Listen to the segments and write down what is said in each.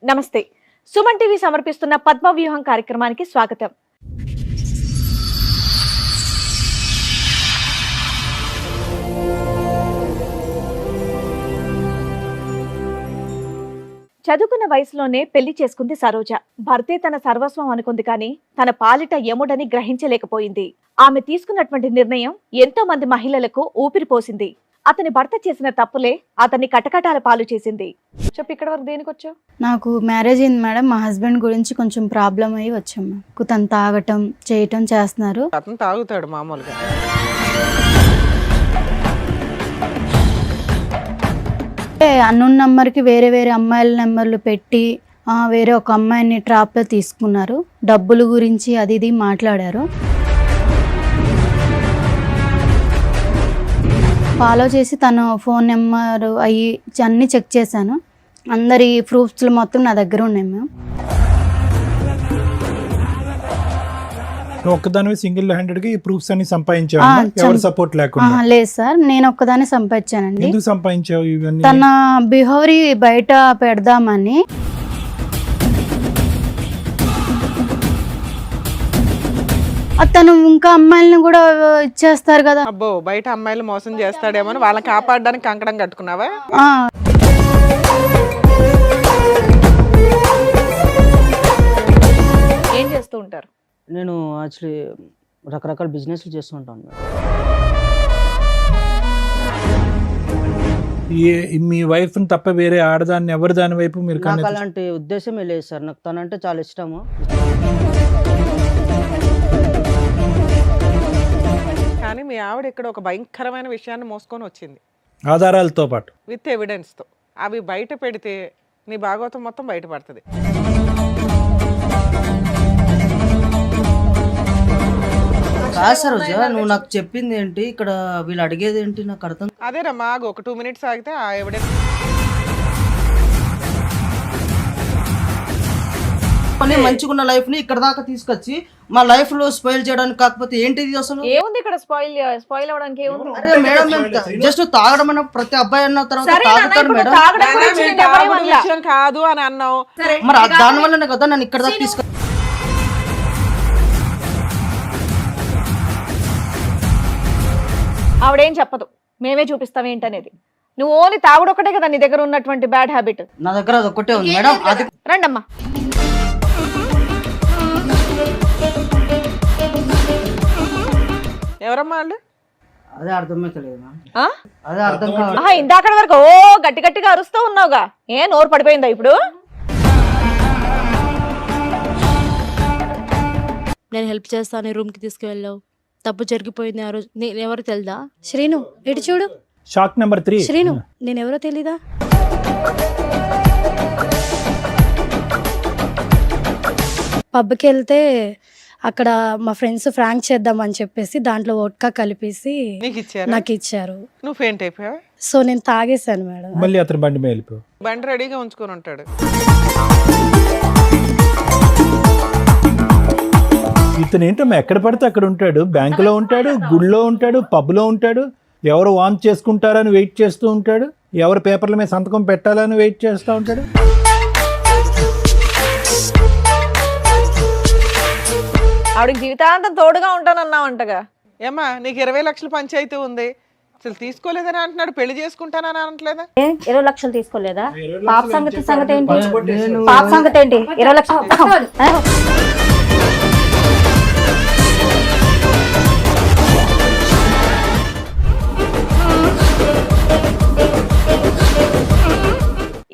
నమస్తే. సుమన్ టీవీ సమర్పిస్తున్న పద్మవ్యూహం కార్యక్రమానికి స్వాగతం. చదువుకున్న వయసులోనే పెళ్లి చేసుకుంది సరోజ. భర్తే తన సర్వస్వం అనుకుంది కానీ తన పాలిట యముడని గ్రహించలేకపోయింది. ఆమె తీసుకున్నటువంటి నిర్ణయం ఎంతో మంది మహిళలకు ఊపిరిపోసింది. అతని భర్త చేసిన తప్పులే అతన్ని కటకటాల పాలు చేసింది. చెప్పు, ఇక్కడ వరకు దేనికి వచ్చావు? నాకు మ్యారేజ్ అయింది మేడం. మా హస్బెండ్ గురించి కొంచెం ప్రాబ్లం అయ్యి వచ్చాము. తను తాగటం చేయటం చేస్తున్నారు. అతను తాగుతాడు మామూలుగా. అన్నోన్ నెంబర్కి వేరే వేరే అమ్మాయిల నెంబర్లు పెట్టి వేరే ఒక అమ్మాయిని ట్రాప్లో తీసుకున్నారు. డబ్బుల గురించి అది ఇది మాట్లాడారు. ఫాలో చేసి తన ఫోన్ నెంబర్ అన్నీ చెక్ చేశాను. అందరి ప్రూఫ్స్లు మొత్తం నా దగ్గర ఉన్నాయి మ్యామ్. ఒక్కదానివే సింగిల్ హ్యాండెడ్ ఈ ప్రూఫ్స్ అన్ని సంపాదించావు? ఎవరి సపోర్ట్ లేకుండా? లేదు సార్, నేను ఒక్కదాన్ని సంపాదించానండి. ఎందుకు సంపాదించావు ఇవన్నీ? తన బిహేవియర్ బయట పెడదామని. తను ఇంకా అమ్మాయిలను కూడా ఇచ్చేస్తారు కదా. అబ్బో, బయట అమ్మాయిలు మోసం చేస్తాడేమో అని వాళ్ళని కాపాడడానికి కంకణం కట్టుకున్నావా? ఏం చేస్తూ ఉంటారు? నేను యాక్చువల్లీ రకరకాల బిజినెస్లు చేస్తూ ఉంటాను మేడం. మీ వైఫ్ తప్ప వేరే ఆడదాన్ని ఎవరి దాని వైపు మీరు నాకు అలాంటి ఉద్దేశమే లేదు సార్. నాకు తనంటే చాలా ఇష్టము. కానీ మీ ఆవిడ ఇక్కడ ఒక భయంకరమైన విషయాన్ని మోసుకొని వచ్చింది, ఆధారాలతో పాటు విత్ ఎవిడెన్స్తో. అవి బయట పెడితే నీ భాగవతం మొత్తం బయటపడుతుంది. కాదు సార్, నువ్వు నాకు చెప్పింది ఏంటి, ఇక్కడ వీళ్ళు అడిగేది ఏంటి నాకు అర్థం. అదేనమ్మా, ఒక 2 minutes ఆగితే ఆ ఎవిడెన్స్. మంచిగా ఉన్న లైఫ్ ని ఇక్కడ దాకా తీసుకొచ్చి మా లైఫ్ లో స్పాయిల్ చేయడానికి. కాకపోతే ఏంటిది అసలు? ఏముంది ఇక్కడ? స్పాయిల్ అవడానికి ఏముంది? అరే మేడం, జస్ట్ తాగడం అన్న ప్రతి అబ్బాయి అన్న తర్వాత తాగుతారు మేడం. విషయం కాదు అని అన్నావు, మరి దాని వల్లనే కదా నన్ను ఇక్కడ దాకా తీసుకొచ్చి. ఆవిడేం చెప్పదు, మేమే చూపిస్తాం ఏంటనేది. నువ్వు ఓన్లీ తాగుడు ఒకటే కదా నీ దగ్గర ఉన్నటువంటి బ్యాడ్ హ్యాబిట్. నా దగ్గర అది ఒకటే ఉంది మేడం. అది రండమ్మా. ఎవరమ్మా వాళ్ళు? అదే అర్థమైతలేదు మ్యామ్. అదే అర్థం కావాలి. ఇందాక వరకు ఓ గట్టి గట్టిగా అరుస్తూ ఉన్నావుగా, ఏ నోరు పడిపోయిందా ఇప్పుడు? నేను హెల్ప్ చేస్తాను, రూమ్కి తీసుకువెళ్ళావు, తప్పు జరిగిపోయింది ఆ రోజు. నేను ఎవరు తెలుదా? శ్రీను ఇటు చూడు. Shock number 3. శ్రీను నేను ఎవరో తెలీదా? పబ్కి వెళ్తే అక్కడ మా ఫ్రెండ్స్ ఫ్రాంక్ చేద్దామని చెప్పేసి దాంట్లో వోడ్కా కలిపేసి నాకు ఇచ్చారు. నువ్వు ఫెయింట్ అయిపోయావా? సో నేను తాగేశాను మేడం. మళ్ళీ అతను బండి మీద వెళ్ళిపోయావు. బండి రెడీగా ఉంచుకొని ఉంటాడు. ఇతను ఏంటమ్మా ఎక్కడ పడితే అక్కడ ఉంటాడు. బ్యాంకులో ఉంటాడు, గుడిలో ఉంటాడు, పబ్లో ఉంటాడు. ఎవరు వాంచ్ చేసుకుంటారని వెయిట్ చేస్తూ ఉంటాడు. ఎవరు పేపర్ల మీద సంతకం పెట్టాలని వెయిట్ చేస్తూ ఉంటాడు. ఆవిడకి జీవితాంతం తోడుగా ఉంటానన్నావంటగా. ఏమ్మా, నీకు 20 లక్షల పంచాయతీ ఉంది, అసలు తీసుకోలేదని అంటున్నాడు. పెళ్లి చేసుకుంటానని అనట్లేదా? 20 లక్షలు తీసుకోలేదా? పాప సంగతి ఏంటి? పాప సంగతి ఏంటి? 20 లక్షలు.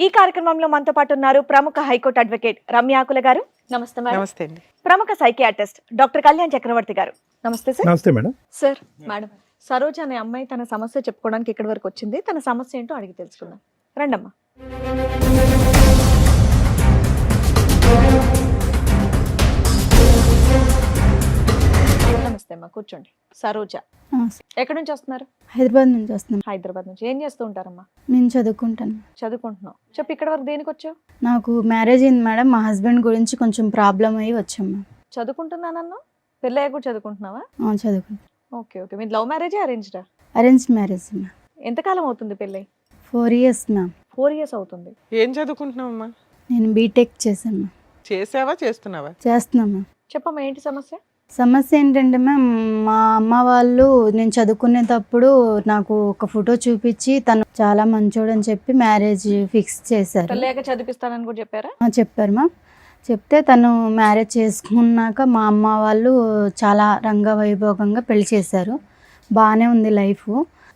ఈ కార్యక్రమంలో మనతో పాటు ఉన్నారు ప్రముఖ హైకోర్టు అడ్వకేట్ రమ్యాకుల గారు. నమస్తే మేడం. నమస్తే అండి. ప్రముఖ సైకియాట్రిస్ట్ డాక్టర్ కళ్యాణ్ చక్రవర్తి గారు. నమస్తే సార్. నమస్తే మేడం. సార్, మేడం, సరోజ అనే అమ్మాయి తన సమస్య చెప్పుకోవడానికి ఇక్కడి వరకు వచ్చింది. తన సమస్య ఏంటో అడిగి తెలుసుకుందాం. రండమ్మా. నమస్తే అమ్మా, కూర్చోండి. సరోజ ఎక్కడి నుంచి వస్తున్నారు? హైదరాబాద్ నుంచి వస్తున్నాం. హైదరాబాద్ నుంచి. ఏం చేస్తూ ఉంటారమ్మా? నేను చదువుకుంటాను. చదువుకుంటున్నావు. చెప్పు, ఇక్కడ వరకు దేనికి వచ్చావు? నాకు మ్యారేజ్ అయింది మేడం. మా హస్బెండ్ గురించి కొంచెం ప్రాబ్లం అయ్యి వచ్చాము. చదువుకుంటున్నానన్నా? పెళ్ళయ్య కూడా చదువుకుంటున్నావా? చదువుకుంటాను. Okay okay. మీరు లవ్ మ్యారేజా అరేంజ్డా? Arranged marriage ma'am. ఎంతకాలం అవుతుంది పెళ్ళై? 4 years మ్యామ్. 4 years అవుతుంది. ఏం చదువుకుంటున్నావమ్మా? నేను బీటెక్ చేశాను మ్యామ్. చేసావా చేస్తున్నావా? చేస్తున్నాం మ్యామ్. చెప్పమ్మా ఏంటి సమస్య? సమస్య ఏంటంటే మ్యామ్, మా అమ్మ వాళ్ళు నేను చదువుకునేటప్పుడు నాకు ఒక ఫోటో చూపించి తను చాలా మంచోడని చెప్పి మ్యారేజ్ ఫిక్స్ చేశారు. పెళ్ళాక చదివిస్తానని కూడా చెప్పారా? చెప్పారు మ్యామ్. చెప్తే తను మ్యారేజ్ చేసుకున్నాక మా అమ్మ వాళ్ళు చాలా రంగవైభోగంగా పెళ్లి చేశారు. బాగానే ఉంది లైఫ్.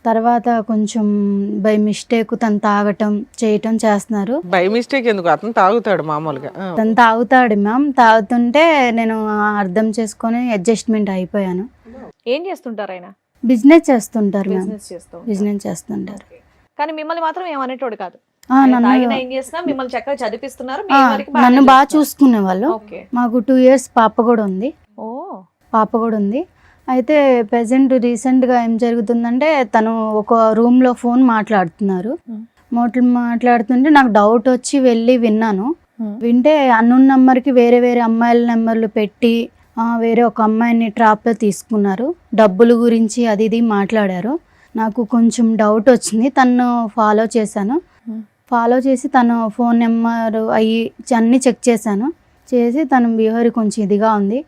తర్వాత కొంచెం బై మిస్టేక్ తను తాగటం చేయటం చేస్తున్నారు. బై మిస్టేక్ ఎందుకు, అతను తాగుతాడు మామూలుగా. తను తాగుతాడు మ్యామ్. తాగుతుంటే నేను అర్థం చేసుకొని అడ్జస్ట్మెంట్ అయిపోయాను. ఏం చేస్తుంటారు ఆయన? బిజినెస్ చేస్తుంటారు మ్యామ్. బిజినెస్ చేస్తూ బిజినెస్ చేస్తుంటారు. కానీ మిమ్మల్ని మాత్రం ఏమనేటోడు కాదు. నన్ను తాగినా ఏం చేసినా మిమ్మల్ని చక్కగా చదివిస్తున్నారు. మీ వరకు బాగానే నన్ను బాగా చేస్తున్నారు. చూసుకునే వాళ్ళు. ఓకే. మాకు 2 years పాప కూడా ఉంది. ఓ పాప కూడా ఉంది. అయితే ప్రజెంట్ రీసెంట్గా ఏం జరుగుతుందంటే తను ఒక రూమ్లో ఫోన్ మాట్లాడుతున్నారు. మాట్లాడుతుంటే నాకు డౌట్ వచ్చి వెళ్ళి విన్నాను. వింటే అన్నోన్ నెంబర్కి వేరే వేరే అమ్మాయిల నెంబర్లు పెట్టి వేరే ఒక అమ్మాయిని ట్రాప్లో తీసుకున్నారు. డబ్బుల గురించి అది ఇది మాట్లాడారు. నాకు కొంచెం డౌట్ వచ్చింది. తను ఫాలో చేశాను. ఫాలో చేసి తన ఫోన్ నెంబర్ అన్నీ చెక్ చేశాను. చేసి తన బిహేవియర్ కొంచెం ఇదిగా ఉంది.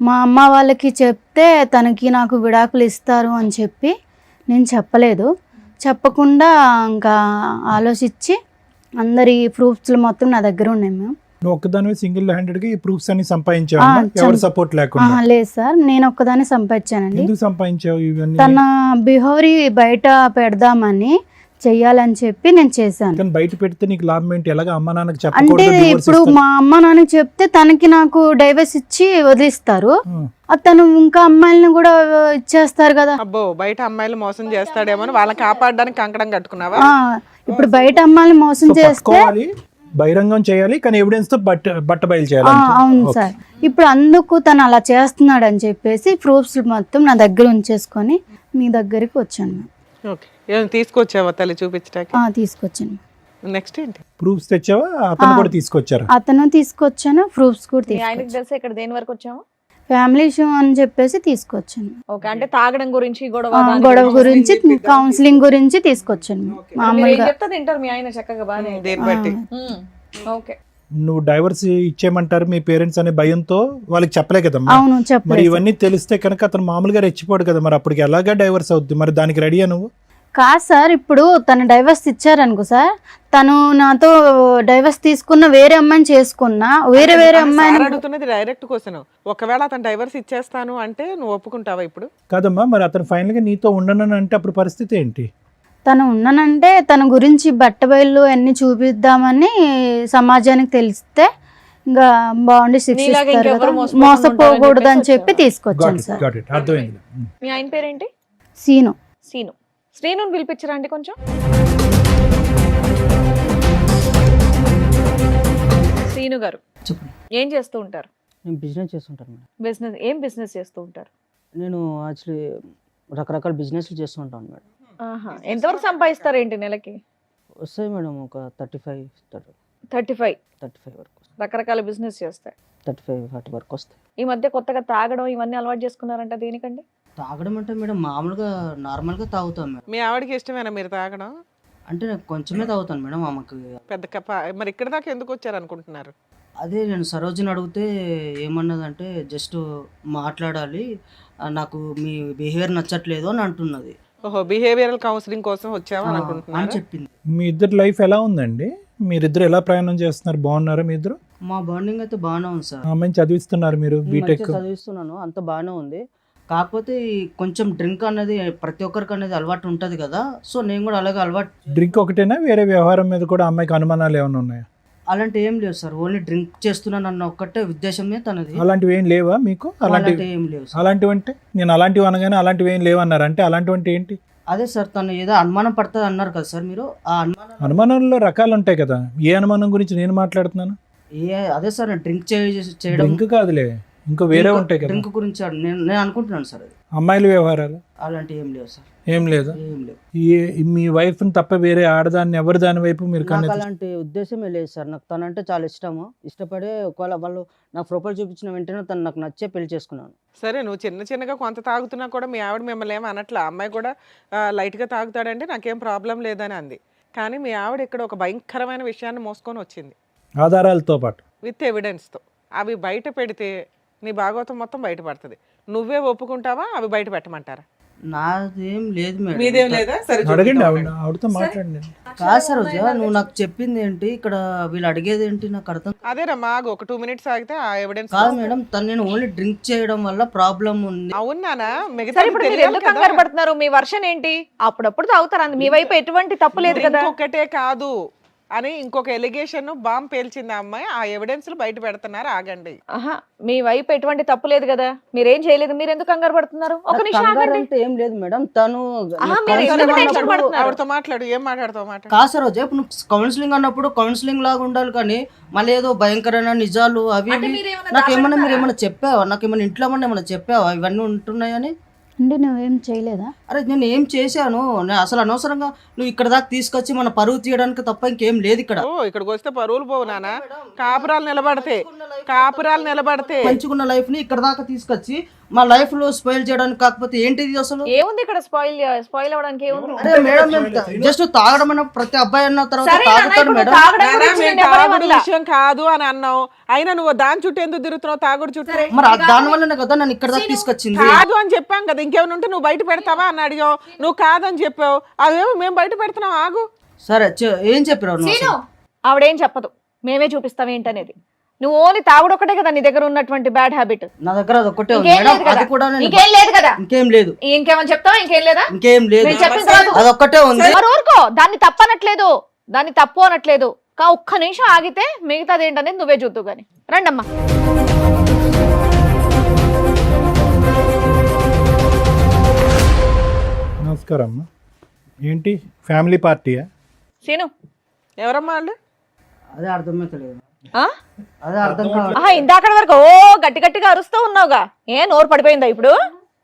మా అమ్మ వాళ్ళకి చెప్తే తనకి నాకు విడాకులు ఇస్తారు అని చెప్పి నేను చెప్పలేదు. చెప్పకుండా ఇంకా ఆలోచించి అందరి ప్రూఫ్స్ మొత్తం నా దగ్గర ఉన్నాయి మేము. నువ్వు ఒక్కదానివే సింగిల్ హ్యాండెడ్గా ఈ ప్రూఫ్స్ అన్ని సంపాదించావు, ఎవరు సపోర్ట్ లేకుండా? లేదు సార్, నేను ఒక్కదాన్ని సంపాదించానండి. ఎందుకు సంపాదించావు ఇవన్నీ? తన బిహేవియర్ బయట పెడదామని చెయ్యాలని చెప్పి నేను చేశాను. కానీ బయట పెడితే నీకు లాభం ఏంటి? ఎలాగ అమ్మ నాన్నకి అంటే చెప్పకూడదు? ఇప్పుడు మా అమ్మ నాన్నకి చెప్తే తనకి నాకు డైవర్స్ ఇచ్చి వదిలిస్తారు. తను ఇంకా అమ్మాయిలను కూడా ఇచ్చేస్తారు కదా. అబ్బో, బయట అమ్మాయిలు మోసం చేస్తాడేమో అని వాళ్ళని కాపాడడానికి కంకణం కట్టుకున్నావా? ఇప్పుడు బయట అమ్మాయిని మోసం చేస్తే బహిరంగం చేయాలి, కానీ ఎవిడెన్స్ తో బట్ట బయలు చేయాలి. అవును సార్. ఇప్పుడు అందుకు తను అలా చేస్తున్నాడు అని చెప్పేసి ప్రూఫ్స్ మొత్తం నా దగ్గర ఉంచేసుకొని మీ దగ్గరికి వచ్చాను. ఓకే, ఏం తీసుకొచ్చావా తల్లి చూపించడానికి? తీసుకొచ్చాను. నెక్స్ట్ ఏంటి? ప్రూఫ్స్ తెచ్చావా? అతను కూడా తీసుకొచ్చారు? అతను తీసుకొచ్చాను, ప్రూఫ్స్ కూడా మీ ఆయనకి తీసుకొచ్చాను. తెలిసి ఇక్కడ దేని వరకు వచ్చాము? ఫ్యామిలీ ఇష్యూ అని చెప్పేసి తీసుకొచ్చాను. ఓకే, అంటే తాగడం గురించి గొడవ గురించి కౌన్సిలింగ్ గురించి తీసుకొచ్చాను. మామూలుగా చెప్తా తింటారు మీ ఆయన చక్కగా బాగా. దేని బట్టి? ఓకే. నువ్వు డైవర్స్ ఇచ్చేయమంటారు మీ పేరెంట్స్ అనే భయంతో వాళ్ళకి చెప్పలే కదమ్మా. అవును, మరి చెప్పలేదు. ఇవన్నీ తెలిస్తే కనుక అతను మామూలుగా రెచ్చిపోడు కదా, మరి అప్పటికి ఎలాగా డైవర్స్ అవుద్ది? మరి దానికి రెడీయా నువ్వు? కాదు సార్, ఇప్పుడు తను డైవర్స్ ఇచ్చారనుకో సార్, తను నాతో డైవర్స్ తీసుకున్న వేరే అమ్మాయిని చేసుకున్నా వేరే అమ్మాయిని అడుగుతున్నది డైరెక్ట్ క్వశ్చన్. ఒకవేళ అతను డైవర్స్ ఇచ్చేస్తాను అంటే నువ్వు ఒప్పుకుంటావా ఇప్పుడు? కాదమ్మా, మరి అతను ఫైనల్ గా నీతో ఉండను అంటే అప్పుడు పరిస్థితి ఏంటి? తను ఉన్నానంటే తన గురించి బట్టబయలు అన్ని చూపిద్దామని సమాజానికి తెలిస్తే ఇంకా బాగుండి శిక్షిస్తారు కదా, మోసపోకూడదు అని చెప్పి తీసుకొచ్చాను సార్. అర్థమైంది. మీ ఆయన పేరేంటి? సీను. సీను. శ్రీను పిలిపించరా అండి కొంచెం. శ్రీను గారు చెప్పండి. ఏం చేస్తూ ఉంటారు? నేను బిజినెస్ చేస్తుంటాను మేడం. బిజినెస్ ఏం బిజినెస్ చేస్తూ ఉంటారు? నేను యాక్చువల్లీ రకరకాల బిజినెస్లు చేస్తూ ఉంటాను మేడం. ఎంతవరకు సంపాదిస్తారు ఏంటి నెలకి? వస్తాయి మేడం ఒక 35 వరకు. రకరకాల బిజినెస్ చేస్తాయి. 35-40 వరకు వస్తాయి. ఈ మధ్య కొత్తగా తాగడం ఇవన్నీ అలవాటు చేసుకున్నారంట, దేనికండి? తాగడం అంటే మేడం మామూలుగా నార్మల్గా తాగుతాం మేడం. మీ ఆవిడకి ఇష్టమేనా మీరు తాగడం? అంటే నేను కొంచెమే తాగుతాను మేడం. ఆమెకు పెద్ద మరి ఇక్కడ దాకా ఎందుకు వచ్చారు అనుకుంటున్నారు? అదే నేను సరోజిని అడిగితే ఏమన్నదంటే జస్ట్ మాట్లాడాలి, నాకు మీ బిహేవియర్ నచ్చట్లేదు అని అంటున్నది. ఓహో, బిహేవియరల్ కౌన్సిలింగ్ కోసం వచ్చావా అని అనుకుంటున్నాను చెప్పింది. మీ ఇద్దరు లైఫ్ ఎలా ఉందండి? మీరిద్దరు ఎలా ప్రయాణం చేస్తున్నారు? బాగున్నారా మీ ఇద్దరు? మా బాండింగ్ అయితే బాగానే ఉంది సార్. అమ్మాయిని చదివిస్తున్నారు మీరు బీటెక్? చదివిస్తున్నాను, అంత బాగానే ఉంది. కాకపోతే కొంచెం డ్రింక్ అనేది ప్రతి ఒక్కరికి అనేది అలవాటు ఉంటుంది కదా, సో నేను కూడా అలాగే అలవాటు. డ్రింక్ ఒకటేనా, వేరే వ్యవహారం మీద కూడా అమ్మాయికి అనుమానాలు ఏమైనా ఉన్నాయా? అలాంటి ఏం లేవు సార్, ఓన్లీ డ్రింక్ చేస్తున్నాను అన్న ఒక్కటే ఉద్దేశమే తనది. అలాంటివి ఏం లేవా మీకు? అలాంటివి ఏం లేవు సార్. అలాంటివి అంటే నేను అలాంటివి అనగానే అలాంటివి ఏం లేవు అన్నారు, అంటే అలాంటివి అంటే ఏంటి? అదే సార్, తను ఏదో అనుమానం పడుతుంది అన్నారు కదా సార్ మీరు. ఆ అనుమానంలో రకాలు ఉంటాయి కదా, ఏ అనుమానం గురించి నేను మాట్లాడుతున్నాను? అదే సార్, డ్రింక్ చేయడం. డ్రింక్ కాదులే, ఇంకో వేరే ఉంటాయి కదా. డ్రింక్ గురించి నేను అనుకుంటున్నాను సార్. అది అమ్మాయిల వ్యవహారాలు అలాంటి ఏం లేవు సార్. ఏం లేదు. ఏం లేవు. మీ వైఫ్ తప్ప వేరే ఆడదాన్ని ఎవరి దాని వైపు మీరు నాకు అలాంటి ఉద్దేశమే లేదు సార్. నాకు తనంటే చాలా ఇష్టము. ఇష్టపడే ఒకవేళ వాళ్ళు నాకు ప్రొఫైల్ చూపించిన వెంటనే తను నాకు నచ్చే పెళ్లి చేసుకున్నాను. సరే, నువ్వు చిన్నగా కొంత తాగుతున్నా కూడా మీ ఆవిడ మిమ్మల్ని ఏమి అనట్లా? అమ్మాయి కూడా లైట్గా తాగుతాడంటే నాకేం ప్రాబ్లం లేదని అంది. కానీ మీ ఆవిడ ఇక్కడ ఒక భయంకరమైన విషయాన్ని మోసుకొని వచ్చింది. ఆధారాలతో పాటు. విత్ ఎవిడెన్స్తో అవి బయట పెడితే నీ భాగవతం మొత్తం బయటపడుతుంది. నువ్వే ఒప్పుకుంటావా అవి బయట పెట్టమంటారా? నాదేం లేదు మీదేం మేడం. లేదా? సరే అడగండి, చూపిద్దాం. ఆవిడతో మాట్లాడండి. కాదు సరోజా, నువ్వు నాకు చెప్పింది ఏంటి, ఇక్కడ వీళ్ళు అడిగేది ఏంటి నాకు అర్థం అదేనమ్మా, ఆగు, ఒక 2 minutes ఆగితే ఆ ఎవిడెన్స్. కాదు మేడం. తను నేను ఓన్లీ డ్రింక్ చేయడం వల్ల ప్రాబ్లం ఉంది. అవునానా? మిగతా సరే ఇప్పుడు మీరు ఎందుకు కంగారు పడుతున్నారు? మీ వర్షన్ ఏంటి? అప్పుడప్పుడు తాగుతారు, మీ వైపు ఎటువంటి తప్పు లేదు కదా. ఇంకొకటే కాదు అని ఇంకొక ఎలిగేషన్ బాంబ్ పేల్చింది ఆ అమ్మాయి. ఆ ఎవిడెన్స్ బయట పెడుతున్నారు, ఆగండి. ఆహా, మీ వైపు ఎటువంటి తప్పు లేదు కదా, మీరేం చేయలేదు, మీరు ఎందుకు కంగారు పడుతున్నారు? ఒక నిమిషం కంగారు ఆగండి. అంటే ఏం లేదు మేడం. తను ఆహా, మీరు ఎందుకు టెన్షన్ పడుతున్నారు? ఆవిడతో మాట్లాడు, ఏం మాట్లాడతావు మాట. కాదు సరోజా, ఇప్పుడు నువ్వు కౌన్సిలింగ్ అన్నప్పుడు కౌన్సిలింగ్ లాగా ఉండాలి, కానీ మళ్ళీ ఏదో భయంకరమైన నిజాలు అవి అంటే ఇవి. మీరేమన్నా నాకేమన్నా దాపెడతారా? మీరు ఏమన్నా చెప్పావా? నాకేమన్నా ఇంట్లో ఏమన్నా చెప్పావా ఇవన్నీ ఉంటున్నాయని? అంటే నువ్వేం చేయలేదా? అరే నేను ఏం చేశాను? నేను అసలు అనవసరంగా నువ్వు ఇక్కడ దాకా తీసుకొచ్చి మన పరువు తీయడానికి తప్ప ఇంకేం లేదు ఇక్కడ. ఓ, ఇక్కడికి వస్తే పరువులు పోవు నానా. కాపురాలు నిలబడితే మంచుకున్న లైఫ్ ని ఇక్కడ దాకా తీసుకొచ్చి మా లైఫ్ లో స్పాయిల్ చేయడానికి, కాకపోతే ఏంటిది అసలు? ఏముంది ఇక్కడ స్పాయిల్ అవడానికి? ఏముంది? అరే మేడం, మేము జస్ట్ తాగడం అన్న ప్రతి అబ్బాయి అన్న తర్వాత సరే నాన్న, తాగుతాడు ఇప్పుడు మేడం. తాగడం నానా, గురించి మేము నేను ఎవరేం తాగుడు అనలా. విషయం కాదు అని అన్నావు. అయినా నువ్వు దాని చుట్టూ ఎందుకు తిరుగుతున్నావు? తాగుడు చుట్టూ మరి దాని వల్లనే కదా నన్ను ఇక్కడ దాకా తీసుకొచ్చింది. కాదు అని చెప్పాం కదా. ఇంకేమైనా ఉంటే నువ్వు బయట పెడతావా అని అడిగావు. నువ్వు కాదని చెప్పావు. అవేమో మేము బయట పెడుతున్నాం, ఆగు. సరే ఏం చెప్పారు నువ్వు అసలు? ఆవిడేం చెప్పదు, మేమే చూపిస్తాం ఏంటనేది. నువ్వు ఓన్లీ తాగుడు ఒకటే కదా నీ దగ్గర ఉన్నటువంటి బ్యాడ్ హ్యాబిట్. నా దగ్గర అది ఒక్కటే ఉంది ఇంకేం మేడం. లేదు కదా? అది కూడా నేను ఇంకేం లేదు కదా? ఇంకేం లేదు. ఇంకేమని చెప్తావా? ఇంకేం లేదా? ఇంకేం లేదు. నేను చెప్పిన తర్వాత అది ఒక్కటే ఉంది. మరి ఊరుకో, దాన్ని తప్పనట్లేదు, దాన్ని తప్పు అనట్లేదు. ఒక్క నిమిషం ఆగితే మిగతాది ఏంటనేది నువ్వే చూద్దు గాని. రండమ్మా. నమస్కారం అమ్మా. ఏంటి ఫ్యామిలీ పార్టీయా? సీను, ఎవరమ్మా వాళ్ళు? అదే అర్థమైతలేదు. ఆ? అదే అర్థం కావాలి. ఆహా, ఇందాక వరకు ఓ గట్టిగా అరుస్తూ ఉన్నావుగా, ఏ నోరు పడిపోయిందా ఇప్పుడు?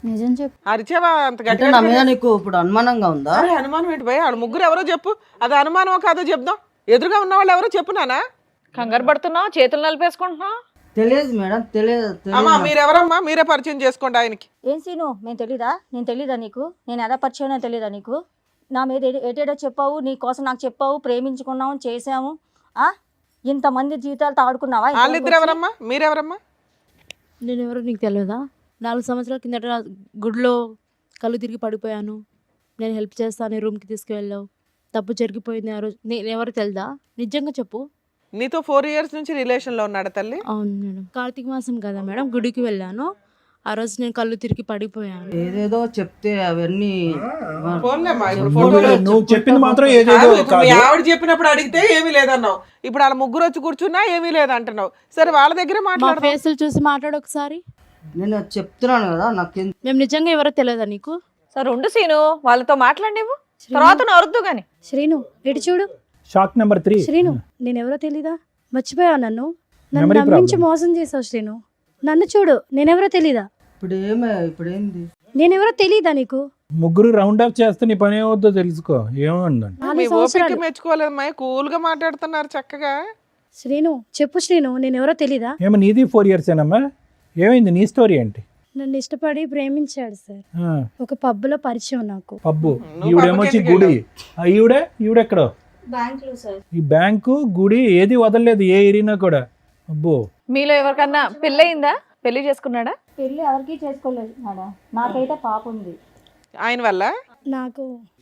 నిజం చెప్పు. అరిచావా అంత అంటే గట్టిగా? నా మీద నీకు ఇప్పుడు అనుమానంగా ఉందా? అరే అనుమానం ఏంటి భయ? వాళ్ళు ముగ్గురు ఎవరో చెప్పు. అది అనుమానమో కాదో చెప్దాం. ఎదురుగా ఉన్న వాళ్ళు ఎవరో చెప్పు నానా. కంగారు పడుతున్నావు, చేతులు నలిపేసుకుంటున్నావు. తెలియదు మేడం, తెలియదు. అమ్మా మీరెవరమ్మా? మీరే పరిచయం చేసుకోండి ఆయనకి. ఏం సీను, నేను తెలీదా? నేను తెలీదా నీకు? నేను ఎలా పరిచయం తెలీదా నీకు? నా మీద ఏటేటో చెప్పావు, నీ కోసం నాకు చెప్పావు, ప్రేమించుకున్నాము, చేసాము. ఇంతమంది జీవితాలతో ఆడుకున్నావా? వాళ్ళిద్దరు ఎవరమ్మా? మీరెవరమ్మా? నేను ఎవరో నీకు తెలియదా? 4 సంవత్సరాల కిందట గుడిలో కళ్ళు తిరిగి పడిపోయాను. నేను హెల్ప్ చేస్తాను, రూమ్కి తీసుకువెళ్ళావు. తప్పు జరిగిపోయింది ఆ రోజు. నేను ఎవరు తెలుదా? నిజంగా చెప్పు. నీతో 4 years నుంచి రిలేషన్లో ఉన్నాడు తల్లి? అవును మేడం. కార్తీక మాసం కదా మేడం, గుడికి వెళ్ళాను. ఆ రోజు నేను కళ్ళు తిరిగి పడిపోయాను. ఏదేదో చెప్తే అవన్నీ ఫోన్లేమ్మా, ఇప్పుడు ఫోటోలు నువ్వు చెప్పింది మాత్రం ఏదేదో కాదు, ఇప్పుడు మీ కాదు. ఆవిడ చెప్పినప్పుడు అడిగితే ఏమీ లేదన్నావు. ఇప్పుడు వాళ్ళ ముగ్గురు వచ్చి కూర్చున్నా ఏమీ లేదంటున్నావు. సరే వాళ్ళ దగ్గరే మా మాట్లాడదాం. ఫేసులు చూసి మాట్లాడు ఒకసారి. నేను చెప్తున్నాను కదా, నాకు మేము నిజంగా ఎవరో తెలియదా నీకు? సరే ఉండు సీను, వాళ్ళతో మాట్లాడివు, తర్వాత నరుద్దు గాని. శ్రీను ఇటు చూడు. Shock number 3. శ్రీను, నేను ఎవరో తెలీదా? మర్చిపోయావు నన్ను Memory నమ్మించి problem. మోసం చేసావు శ్రీను. నన్ను చూడు, నేనెవరో తెలీదా? ఇప్పుడు ఏంది? నేనెవరో తెలీదా నీకు? ముగ్గురు రౌండ్ అప్ చేస్తే నీ పని ఏమవుద్దో తెలుసుకో. ఏమందండి? 4 మీ ఓపిక సంవత్సరాలు. మెచ్చుకోలేదమ్మా, కూల్ గా మాట్లాడుతున్నారు చక్కగా. శ్రీను చెప్పు శ్రీను, నేనెవరో తెలీదా? ఏమో నీది 4 years ఏనమ్మా? ఏమైంది నీ స్టోరీ ఏంటి? నన్ను ఇష్టపడి ప్రేమించాడు సార్. ఆ, ఒక పబ్బులో పరిచయం నాకు. పబ్బు. నువ్వు ఈవిడేమొచ్చి పబ్బుకి గుడి. ఈవిడెక్కడో బ్యాంకులో సార్. ఈ బ్యాంకు గుడి ఏది వదలలేదు ఏ ఏరియానా కూడా. అబ్బో. మీలో ఎవరికన్నా పెళ్ళయిందా? పెళ్లి చేసుకున్నాడా? పెళ్ళి ఎవరికి చేసుకోలేదు మేడం. నాకైతే పాప ఉంది. ఆయన వల్ల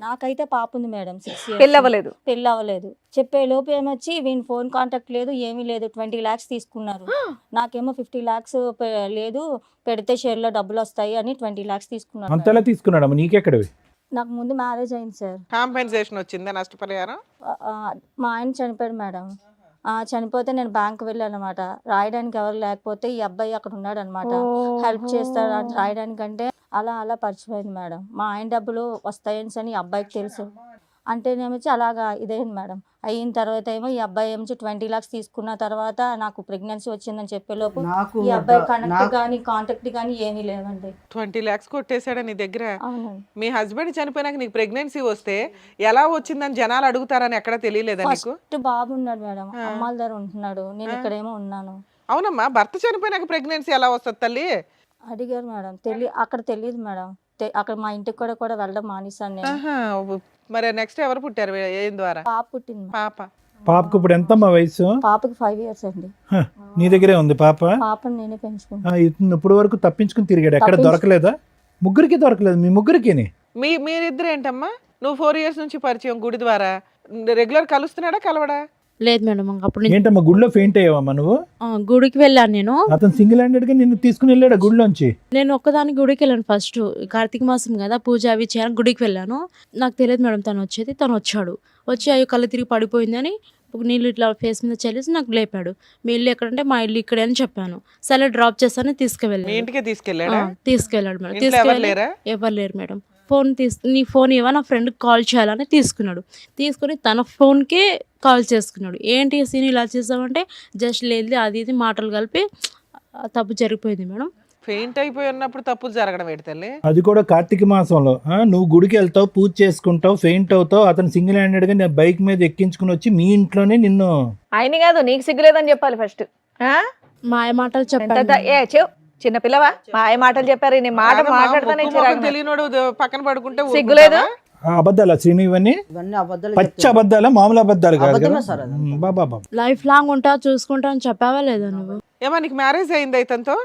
నాకైతే పాప ఉంది మేడం. 6 years. పెళ్ళి అవ్వలేదు. పెళ్ళి అవ్వలేదు. చెప్పే లోపు ఏమొచ్చి వీని ఫోన్ కాంటాక్ట్ లేదు, ఏమీ లేదు. 20 lakhs తీసుకున్నారు. నాకేమో 50 lakhs లేదు, పెడితే షేర్లో డబ్బులు వస్తాయి అని 20 lakhs తీసుకున్నారు. అంతలా తీసుకున్నాడమ్మా, నీకెక్కడవి? నాకు ముందు మ్యారేజ్ అయింది సార్. కాంపెన్సేషన్ వచ్చిందా? నష్టపరిహారం? మా ఆయన చనిపోయాడు మేడం. చనిపోతే నేను బ్యాంక్ వెళ్ళాను అనమాట. రాయడానికి ఎవరు లేకపోతే ఈ అబ్బాయి అక్కడ ఉన్నాడు అనమాట. హెల్ప్ చేస్తాడు అని రాయడానికంటే అలా పరిచయమైంది మేడం. మా ఆయన డబ్బులు వస్తాయని అని ఈ అబ్బాయికి తెలుసు. అంటేనేమొచ్చి అలాగా ఇదైంది మేడం. అయిన తర్వాత ఏమో ఈ అబ్బాయి ఏమో 20 lakhs తీసుకున్న తర్వాత నాకు ప్రెగ్నెన్సీ వచ్చిందని చెప్పేలోపు నాకు ఈ అబ్బాయి కనెక్ట్ కానీ కాంటాక్ట్ కానీ ఏమీ లేవండి. 20 lakhs కొట్టేశాడా నీ దగ్గర? అవునండి. మీ హస్బెండ్ చనిపోయినాక నీకు ప్రెగ్నెన్సీ వస్తే ఎలా వచ్చిందని జనాలు అడుగుతారని ఎక్కడ తెలియలేదా నీకు? ఫస్ట్ బాబు ఉన్నాడు మేడం, అమ్మాల దగ్గర ఉంటున్నాడు, నేను ఇక్కడేమో ఉన్నాను. అవునమ్మా, భర్త చనిపోయినాక ప్రెగ్నెన్సీ ఎలా వస్తుంది తల్లి? అడిగారు మేడం. అక్కడ తెలియదు మేడం. అక్కడ మా ఇంటికి కూడా వెళ్ళడం మానేశాను నేను. ఆహా, మరి నెక్స్ట్ ఎవరు పుట్టారు? ఏం ద్వారా? పాప పుట్టింది. పాప. పాపకు ఇప్పుడు ఎంతమ్మా వయసు? పాపకి 5 years అండి. హ, నీ దగ్గరే ఉంది పాప? పాపని నేనే పెంచుకుంటాను. ఇతను ఇప్పుడు వరకు తప్పించుకుని తిరిగాడు, ఎక్కడ దొరకలేదా? ముగ్గురికి దొరకలేదు, మీ ముగ్గురికి? మీరిద్దరు ఏంటమ్మా? నువ్వు 4 years నుంచి పరిచయం గుడి ద్వారా, రెగ్యులర్ కలుస్తున్నాడా కలవడా? లేదు మేడం, అప్పుడు నేను ఏంటమ్మా గుడిలో ఫెయింట్ అయ్యావమ్మా నువ్వు? గుడికి వెళ్ళాను. నేను అతను సింగిల్ హ్యాండెడ్ గా నిన్ను తీసుకుని వెళ్ళాడు గుడిలోంచి? నేను ఒక్కదాని గుడికి వెళ్ళాను. ఫస్ట్ కార్తీక మాసం కదా, పూజ అవి చేయడానికి గుడికి వెళ్ళాను. నాకు తెలియదు మేడం తను వచ్చేది. తను వచ్చాడు, వచ్చి అయ్యో కళ్ళు తిరిగి పడిపోయిందని నీళ్ళు ఇట్లా ఫేస్ మీద చల్లేసి నాకు లేపాడు. మీ ఇల్లు ఎక్కడంటే మా ఇల్లు ఇక్కడే అని చెప్పాను. సరే డ్రాప్ చేస్తాను మీ తీసుకువెళ్ళాను. ఇంటికే తీసుకెళ్ళాడా? తీసుకెళ్ళాడు మేడం. ఇంట్లో ఎవరు తీసుకెళ్ళి లేరా? ఎవరు లేరు మేడం. నీ ఫోన్ ఇవ్వ, నా ఫ్రెండ్కి కాల్ చేయాలని తీసుకున్నాడు. తీసుకుని తన ఫోన్కే కాల్ చేసుకున్నాడు. ఏంటి సీన్ ఇలా చేసామంటే జస్ట్ లేదు అది ఇది మాటలు కలిపి తప్పు జరిగిపోయింది మేడం. ఫెయింట్ అయిపోయి ఉన్నప్పుడు తప్పులు జరగడం ఏంటి తల్లి? అది కూడా కార్తీక మాసంలో. నువ్వు గుడికి వెళ్తావు, పూజ చేసుకుంటావు, ఫెయింట్ అవుతావు, అతను సింగిల్ హ్యాండెడ్ గా నేను బైక్ మీద ఎక్కించుకుని వచ్చి మీ ఇంట్లోనే నిన్ను. ఆయన కాదు, నీకు సిగ్గులేదని చెప్పాలి ఫస్ట్. మాయ మాటలు చెప్పాను. చిన్న పిల్లవా? మాయ మాటలు చెప్పారు. నీ మాట కాదమ్మా, మాట్లాడతానే ముక్కు మొఖం తెలియనోడు పక్కన పడుకుంటే సిగ్గులేదు? అబద్ధాలా శ్రీను ఇవన్నీ? ఇవన్నీ అబద్ధాలు పచ్చి చెప్తున్నాను. అబద్ధాలా, మామూలు అబద్ధాలు కాదు అబద్ధమే కదా? సార్ అది. బాబా లైఫ్ లాంగ్ ఉంటా చూసుకుంటా అని చెప్పావా లేదా నువ్వు? ఏమా నీకు మ్యారేజ్ అయిందా ఇతనితో?